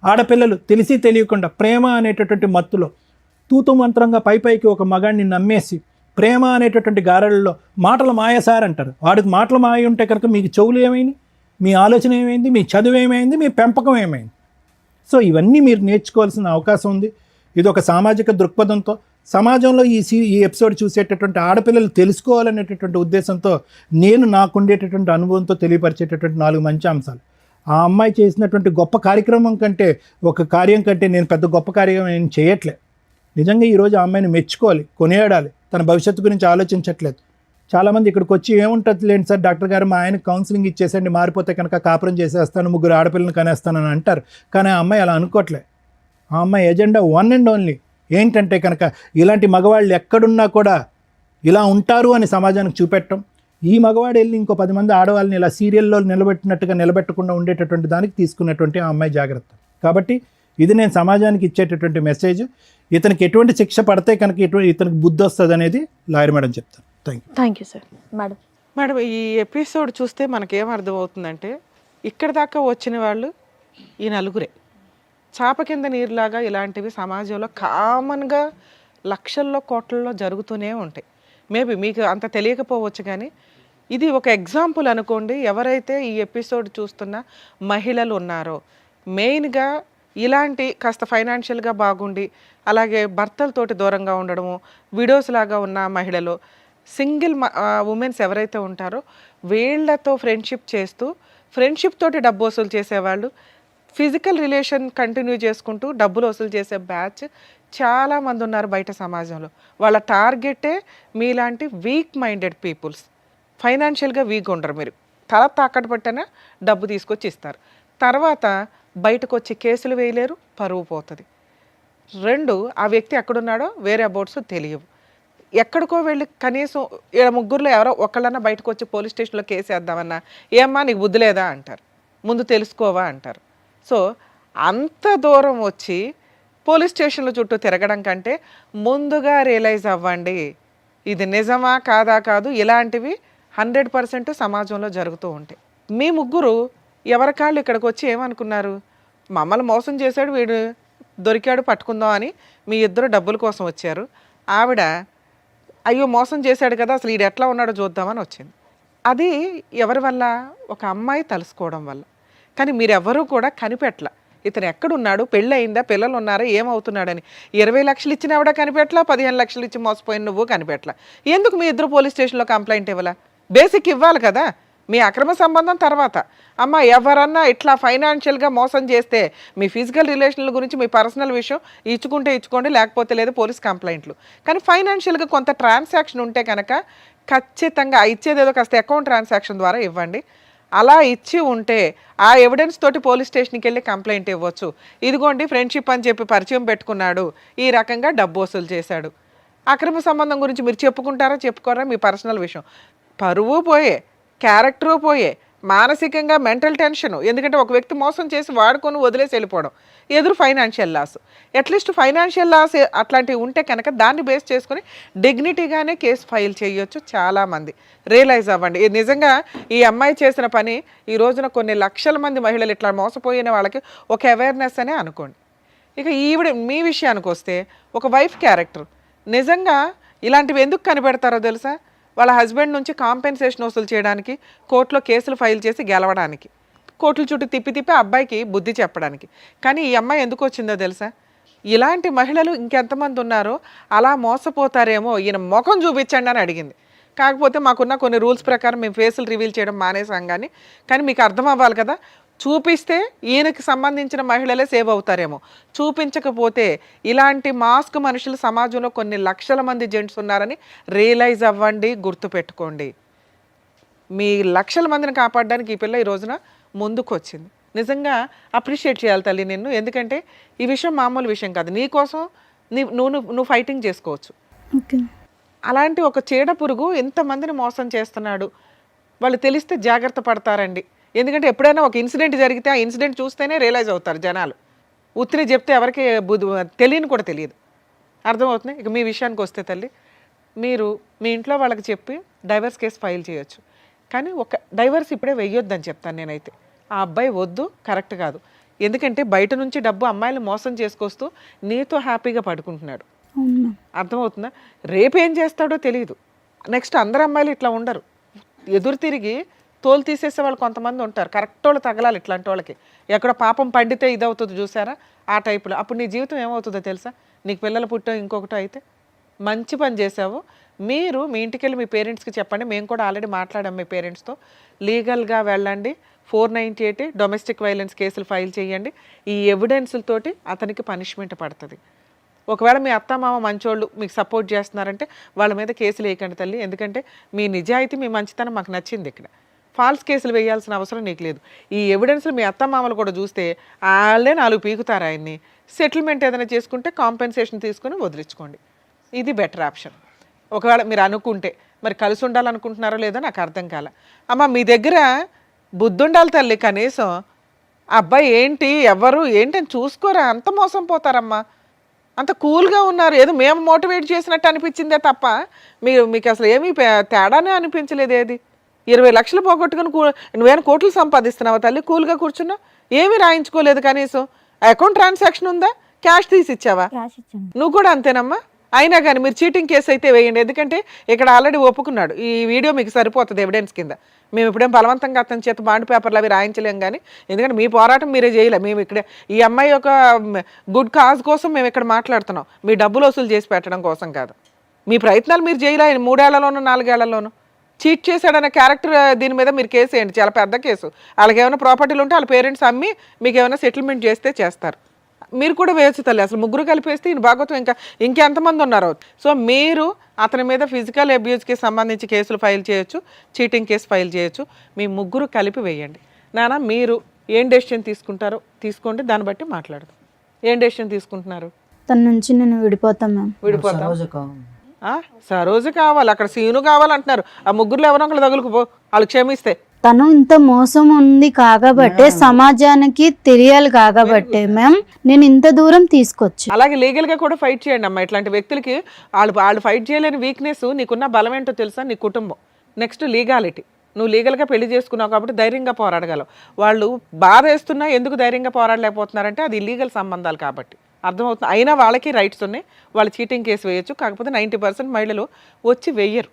ఆడపిల్లలు తెలిసి తెలియకుండా ప్రేమ అనేటటువంటి మత్తులో తూతు మంత్రంగా పైకి ఒక మగాడిని నమ్మేసి ప్రేమ అనేటటువంటి గారలలో మాటలు మాయసార్ అంటారు. వాడికి మాటలు మాయ ఉంటే కనుక మీకు చెవులు ఏమైంది, మీ ఆలోచన ఏమైంది, మీ చదువు ఏమైంది, మీ పెంపకం ఏమైంది. సో ఇవన్నీ మీరు నేర్చుకోవాల్సిన అవకాశం ఉంది. ఇది ఒక సామాజిక దృక్పథంతో సమాజంలో ఈ ఎపిసోడ్ చూసేటటువంటి ఆడపిల్లలు తెలుసుకోవాలనేటటువంటి ఉద్దేశంతో నేను నాకుండేటటువంటి అనుభవంతో తెలియపరిచేటటువంటి 4 మంచి అంశాలు. ఆ అమ్మాయి చేసినటువంటి గొప్ప కార్యక్రమం కంటే ఒక కార్యం కంటే నేను పెద్ద గొప్ప కార్యం ఏం చేయట్లే. నిజంగా ఈరోజు ఆ అమ్మాయిని మెచ్చుకోవాలి, కొనియాడాలి. తన భవిష్యత్తు గురించి ఆలోచించట్లేదు. చాలామంది ఇక్కడికి వచ్చి ఏముంటుంది లేండి సార్ డాక్టర్ గారు మా ఆయన కౌన్సిలింగ్ ఇచ్చేసండి మారిపోతే కనుక కాపురం చేసేస్తాను 3 ఆడపిల్లని కనేస్తానని అంటారు. కానీ ఆ అమ్మాయి అలా అనుకోవట్లే. ఆ అమ్మాయి ఎజెండా వన్ అండ్ ఓన్లీ ఏంటంటే కనుక ఇలాంటి మగవాళ్ళు ఎక్కడున్నా కూడా ఇలా ఉంటారు అని సమాజానికి చూపెట్టడం. ఈ మగవాడు వెళ్ళి ఇంకో 10 మంది ఆడవాళ్ళని ఇలా సీరియల్లో నిలబెట్టినట్టుగా నిలబెట్టకుండా ఉండేటటువంటి దానికి తీసుకున్నటువంటి ఆ అమ్మాయి జాగ్రత్త. కాబట్టి ఇది నేను సమాజానికి ఇచ్చేటటువంటి మెసేజ్. ఇతనికి ఎటువంటి శిక్ష పడితే కనుక ఇతనికి బుద్ధి వస్తుంది అనేది లాయర్ మేడం చెప్తాను. Thank you sir. Madam madam ఈ ఎపిసోడ్ చూస్తే మనకేం అర్థమవుతుందంటే ఇక్కడ దాకా వచ్చిన వాళ్ళు ఈ నలుగురే. చాప కింద నీరులాగా ఇలాంటివి సమాజంలో కామన్గా లక్షల్లో కోట్లలో జరుగుతూనే ఉంటాయి. మేబీ మీకు అంత తెలియకపోవచ్చు, కానీ ఇది ఒక ఎగ్జాంపుల్ అనుకోండి. ఎవరైతే ఈ ఎపిసోడ్ చూస్తున్న మహిళలు ఉన్నారో మెయిన్గా ఇలాంటి కాస్త ఫైనాన్షియల్గా బాగుండి అలాగే భర్తలతోటి దూరంగా ఉండడము, విడోస్ లాగా ఉన్న మహిళలు, సింగిల్ ఉమెన్స్ ఎవరైతే ఉంటారో వీళ్ళతో ఫ్రెండ్షిప్ చేస్తూ ఫ్రెండ్షిప్ తోటి డబ్బు వసూలు చేసేవాళ్ళు, ఫిజికల్ రిలేషన్ కంటిన్యూ చేసుకుంటూ డబ్బులు వసూలు చేసే బ్యాచ్ చాలామంది ఉన్నారు బయట సమాజంలో. వాళ్ళ టార్గెటే మీలాంటి వీక్ మైండెడ్ పీపుల్స్. ఫైనాన్షియల్గా వీక్ ఉండరు, మీరు తల తాకట్టు పెట్టినా డబ్బు తీసుకొచ్చి ఇస్తారు. తర్వాత బయటకు వచ్చి కేసులు వేయలేరు, పరువు పోతుంది. 2, ఆ వ్యక్తి ఎక్కడున్నాడో వేరే అబౌట్స్ తెలియవు. ఎక్కడికో వెళ్ళి కనీసం 3 ఎవరో ఒకళ్ళన్నా బయటకు వచ్చి పోలీస్ స్టేషన్లో కేసు వేద్దామన్నా ఏమ్మా నీకు బుద్ధి లేదా అంటారు, ముందు తెలుసుకోవా అంటారు. సో అంత దూరం వచ్చి పోలీస్ స్టేషన్ల చుట్టూ తిరగడం కంటే ముందుగా రియలైజ్ అవ్వండి ఇది నిజమా కాదా కాదు. ఇలాంటివి 100% సమాజంలో జరుగుతూ ఉంటాయి. మీ 3 ఎవరి కాళ్ళు ఇక్కడికి వచ్చి ఏమనుకున్నారు, మమ్మల్ని మోసం చేశాడు వీడు దొరికాడు పట్టుకుందాం అని మీ 2 డబ్బుల కోసం వచ్చారు. ఆవిడ అయ్యో మోసం చేశాడు కదా అసలు వీడు ఎట్లా ఉన్నాడో చూద్దామని వచ్చింది. అది ఎవరి వల్ల? ఒక అమ్మాయి తలుసుకోవడం వల్ల. కానీ మీరెవరూ కూడా కనిపెట్టల ఇతను ఎక్కడున్నాడు, పెళ్ళి అయిందా, పిల్లలు ఉన్నారా, ఏమవుతున్నాడని. 20 లక్షలు ఇచ్చిన ఆవిడ కనిపెట్టలా, 15 లక్షలు ఇచ్చి మోసపోయిన నువ్వు కనిపెట్టలా. ఎందుకు మీ 2 పోలీస్ స్టేషన్లో కంప్లైంట్ ఇవ్వాలా? బేసిక్ ఇవ్వాలి కదా. మీ అక్రమ సంబంధం తర్వాత అమ్మ ఎవరన్నా ఇట్లా ఫైనాన్షియల్గా మోసం చేస్తే మీ ఫిజికల్ రిలేషన్ల గురించి మీ పర్సనల్ విషయం ఇచ్చుకుంటే ఇచ్చుకోండి, లేకపోతే లేదు పోలీస్ కంప్లైంట్లు. కానీ ఫైనాన్షియల్గా కొంత ట్రాన్సాక్షన్ ఉంటే కనుక ఖచ్చితంగా ఇచ్చేదేదో కాస్త అకౌంట్ ట్రాన్సాక్షన్ ద్వారా ఇవ్వండి. అలా ఇచ్చి ఉంటే ఆ ఎవిడెన్స్ తోటి పోలీస్ స్టేషన్కి వెళ్ళి కంప్లైంట్ ఇవ్వచ్చు. ఇదిగోండి ఫ్రెండ్షిప్ అని చెప్పి పరిచయం పెట్టుకున్నాడు, ఈ రకంగా డబ్బు వసూలు చేశాడు. అక్రమ సంబంధం గురించి మీరు చెప్పుకుంటారా చెప్పుకోరా మీ పర్సనల్ విషయం. పరువు పోయే, క్యారెక్టరు పోయే, మానసికంగా మెంటల్ టెన్షను. ఎందుకంటే ఒక వ్యక్తి మోసం చేసి వాడుకొని వదిలేసి వెళ్ళిపోవడం, ఎదురు financial loss. At least financial loss అట్లాంటివి ఉంటే కనుక దాన్ని బేస్ చేసుకుని డిగ్నిటీగానే కేసు ఫైల్ చేయొచ్చు. చాలామంది రియలైజ్ అవ్వండి. నిజంగా ఈ అమ్మాయి చేసిన పని ఈ రోజున కొన్ని లక్షల మంది మహిళలు ఇట్లా మోసపోయిన వాళ్ళకి ఒక అవేర్నెస్ అనే అనుకోండి. ఇక ఈవిడ మీ విషయానికి వస్తే ఒక వైఫ్ క్యారెక్టర్. నిజంగా ఇలాంటివి ఎందుకు కనిపెడతారో తెలుసా? వాళ్ళ హస్బెండ్ నుంచి కాంపెన్సేషన్ వసూలు చేయడానికి, కోర్టులో కేసులు ఫైల్ చేసి గెలవడానికి, కోర్టుల చుట్టూ తిప్పి అబ్బాయికి బుద్ధి చెప్పడానికి. కానీ ఈ అమ్మాయి ఎందుకు వచ్చిందో తెలుసా? ఇలాంటి మహిళలు ఇంకెంతమంది ఉన్నారో అలా మోసపోతారేమో ఈయన ముఖం చూపించండి అని అడిగింది. కాకపోతే మాకున్న కొన్ని రూల్స్ ప్రకారం మేము ఫేసులు రివీల్ చేయడం మానేసాం. కానీ మీకు అర్థం అవ్వాలి కదా, చూపిస్తే ఈయనకి సంబంధించిన మహిళలే సేవ్ అవుతారేమో, చూపించకపోతే ఇలాంటి మాస్క్ మనుషులు సమాజంలో కొన్ని లక్షల మంది జెంట్స్ ఉన్నారని రియలైజ్ అవ్వండి, గుర్తుపెట్టుకోండి. మీ లక్షల మందిని కాపాడడానికి ఈ పిల్ల ఈ రోజున ముందుకు వచ్చింది. నిజంగా అప్రిషియేట్ చేయాలి తల్లి నిన్ను. ఎందుకంటే ఈ విషయం మామూలు విషయం కాదు. నీకోసం నువ్వు ఫైటింగ్ చేసుకోవచ్చు. అలాంటి ఒక చీడ పురుగు ఎంతమందిని మోసం చేస్తున్నాడు వాళ్ళు తెలిస్తే జాగ్రత్త పడతారండి. ఎందుకంటే ఎప్పుడైనా ఒక ఇన్సిడెంట్ జరిగితే ఆ ఇన్సిడెంట్ చూస్తేనే రియలైజ్ అవుతారు జనాలు. ఉత్తిని చెప్తే ఎవరికి తెలియని కూడా తెలియదు. అర్థమవుతుంది. ఇక మీ విషయానికి వస్తే తల్లి, మీరు మీ ఇంట్లో వాళ్ళకి చెప్పి డైవర్స్ కేసు ఫైల్ చేయొచ్చు. కానీ ఒక డైవర్స్ ఇప్పుడే వెయ్యొద్దని చెప్తాను నేనైతే. ఆ అబ్బాయి వద్దు, కరెక్ట్ కాదు. ఎందుకంటే బయట నుంచి డబ్బు అమ్మాయిలు మోసం చేసుకొస్తూ నీతో హ్యాపీగా పడుకుంటున్నాడు. అర్థమవుతుందా? రేపేం చేస్తాడో తెలియదు. నెక్స్ట్ అందరు అమ్మాయిలు ఇట్లా ఉండరు. ఎదురు తిరిగి తోలు తీసేసే వాళ్ళు కొంతమంది ఉంటారు. కరెక్ట్ వాళ్ళు తగలాలి ఇట్లాంటి వాళ్ళకి. ఎక్కడ పాపం పండితే ఇదవుతుంది చూసారా, ఆ టైపులో. అప్పుడు నీ జీవితం ఏమవుతుందో తెలుసా? నీకు పిల్లలు పుట్టో ఇంకొకటో అయితే. మంచి పని చేసావు. మీరు మీ ఇంటికి వెళ్ళి మీ పేరెంట్స్కి చెప్పండి. మేము కూడా ఆల్రెడీ మాట్లాడాం మీ పేరెంట్స్తో. లీగల్గా వెళ్ళండి. 498 డొమెస్టిక్ వైలెన్స్ కేసులు ఫైల్ చేయండి. ఈ ఎవిడెన్స్లతోటి అతనికి పనిష్మెంట్ పడుతుంది. ఒకవేళ మీ అత్త మామ మంచోళ్ళు మీకు సపోర్ట్ చేస్తున్నారంటే వాళ్ళ మీద కేసులు వేయకండి తల్లి. ఎందుకంటే మీ నిజాయితీ మీ మంచితనం మాకు నచ్చింది. ఇక్కడ ఫాల్స్ కేసులు వేయాల్సిన అవసరం నీకు లేదు. ఈ ఎవిడెన్స్లు మీ అత్త మామలు కూడా చూస్తే వాళ్ళే 4 పీకుతారు ఆయన్ని. సెటిల్మెంట్ ఏదైనా చేసుకుంటే కాంపెన్సేషన్ తీసుకుని వదిలించుకోండి. ఇది బెటర్ ఆప్షన్. ఒకవేళ మీరు అనుకుంటే, మరి కలిసి ఉండాలనుకుంటున్నారో లేదో నాకు అర్థం కాల. అమ్మ మీ దగ్గర బుద్ధి ఉండాలి తల్లి. కనీసం అబ్బాయి ఏంటి ఎవరు ఏంటి అని చూసుకోరా. అంత మోసం పోతారమ్మా. అంత కూల్గా ఉన్నారు. ఏదో మేము మోటివేట్ చేసినట్టు అనిపించిందే తప్ప మీకు అసలు ఏమీ తేడానే అనిపించలేదు. ఏది 20 లక్షలు పోగొట్టుకుని నువ్వేమైనా కోట్లు సంపాదిస్తున్నావా తల్లి? కూల్గా కూర్చున్నావు, ఏమీ రాయించుకోలేదు. కనీసం అకౌంట్ ట్రాన్సాక్షన్ ఉందా? క్యాష్ తీసి ఇచ్చావా? క్యాష్ ఇచ్చాను. నువ్వు కూడా అంతేనమ్మా. అయినా కానీ మీరు చీటింగ్ కేసు అయితే వేయండి. ఎందుకంటే ఇక్కడ ఆల్రెడీ ఒప్పుకున్నాడు. ఈ వీడియో మీకు సరిపోతుంది ఎవిడెన్స్ కింద. మేము ఇప్పుడేం బలవంతంగా అతని చేత బాండ్ పేపర్లు అవి రాయించలేం. కానీ ఎందుకంటే మీ పోరాటం మీరే చేయలే. మేము ఇక్కడ ఈ అమ్మాయి యొక్క గుడ్ కాజ్ కోసం మేము ఇక్కడ మాట్లాడుతున్నాం. మీ డబ్బులు వసూలు చేసి పెట్టడం కోసం కాదు. మీ ప్రయత్నాలు మీరు చేయలే. 3 ఏళ్లలోనూ 4 ఏళ్లలోనూ చీట్ చేశాడనే క్యారెక్టర్ దీని మీద మీరు కేసు వేయండి. చాలా పెద్ద కేసు. వాళ్ళకి ఏమైనా ప్రాపర్టీలు ఉంటే వాళ్ళ పేరెంట్స్ అమ్మి మీకు ఏమైనా సెటిల్మెంట్ చేస్తే చేస్తారు. మీరు కూడా వేయచ్చు తల్లి. అసలు ముగ్గురు కలిపేస్తే ఈయన భాగవతం ఇంకెంతమంది ఉన్నారు. సో మీరు అతని మీద ఫిజికల్ అబ్యూస్కి సంబంధించి కేసులు ఫైల్ చేయొచ్చు, చీటింగ్ కేసు ఫైల్ చేయొచ్చు. మీ ముగ్గురు కలిపి వేయండి. నాన్న మీరు ఏం డెసిషన్ తీసుకుంటారో తీసుకోండి. దాన్ని బట్టి మాట్లాడదాం. ఏం డెసిషన్ తీసుకుంటున్నారు? తన నుంచి నేను విడిపోతాం మ్యామ్. విడిపోతాం. సరోజ కావాలి. సరోజు కావాలి, అక్కడ సీను కావాలంటున్నారు. ఆ ముగ్గురులో ఎవరో ఒకరు తగులుకుపో, వాళ్ళు క్షమిస్తే. తను ఇంత మోసం ఉంది కాకబట్టే, సమాజానికి తెలియాలి కాకబట్టే మ్యామ్ నేను ఇంత దూరం తీసుకొచ్చి. అలాగే లీగల్గా కూడా ఫైట్ చేయండి అమ్మా. ఇట్లాంటి వ్యక్తులకి వాళ్ళు ఫైట్ చేయలేని వీక్నెస్ నీకున్న బలం ఏంటో తెలుసా? నీ కుటుంబం. Next legality. నువ్వు లీగల్గా పెళ్లి చేసుకున్నావు కాబట్టి ధైర్యంగా పోరాడగలవు. వాళ్ళు బాధ వేస్తున్నా ఎందుకు ధైర్యంగా పోరాడలేకపోతున్నారంటే అది ఇల్లీగల్ సంబంధాలు కాబట్టి. అర్థమవుతుంది. అయినా వాళ్ళకి రైట్స్ ఉన్నాయి. వాళ్ళు చీటింగ్ కేసు వేయచ్చు. కాకపోతే 90% మహిళలు వచ్చి వెయ్యరు.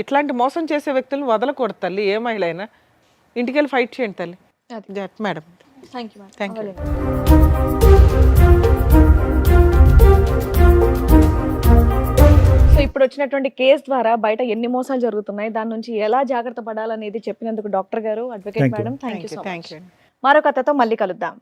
ఇట్లాంటి మోసం చేసే వ్యక్తులను వదలకూడదు తల్లి. ఏ మహిళ అయినా ఇంటికి వెళ్ళి ఫైట్ చేయండి తల్లి. Madam thank you. Thank you. So ఇప్పుడు వచ్చినటువంటి కేసు ద్వారా బయట ఎన్ని మోసాలు జరుగుతున్నాయి, దాని నుంచి ఎలా జాగ్రత్త పడాలనేది చెప్పినందుకు డాక్టర్ గారు, advocate Thank you. Madam, thank you so thank much. You. మరో కథతో మళ్ళీ కలుద్దాం.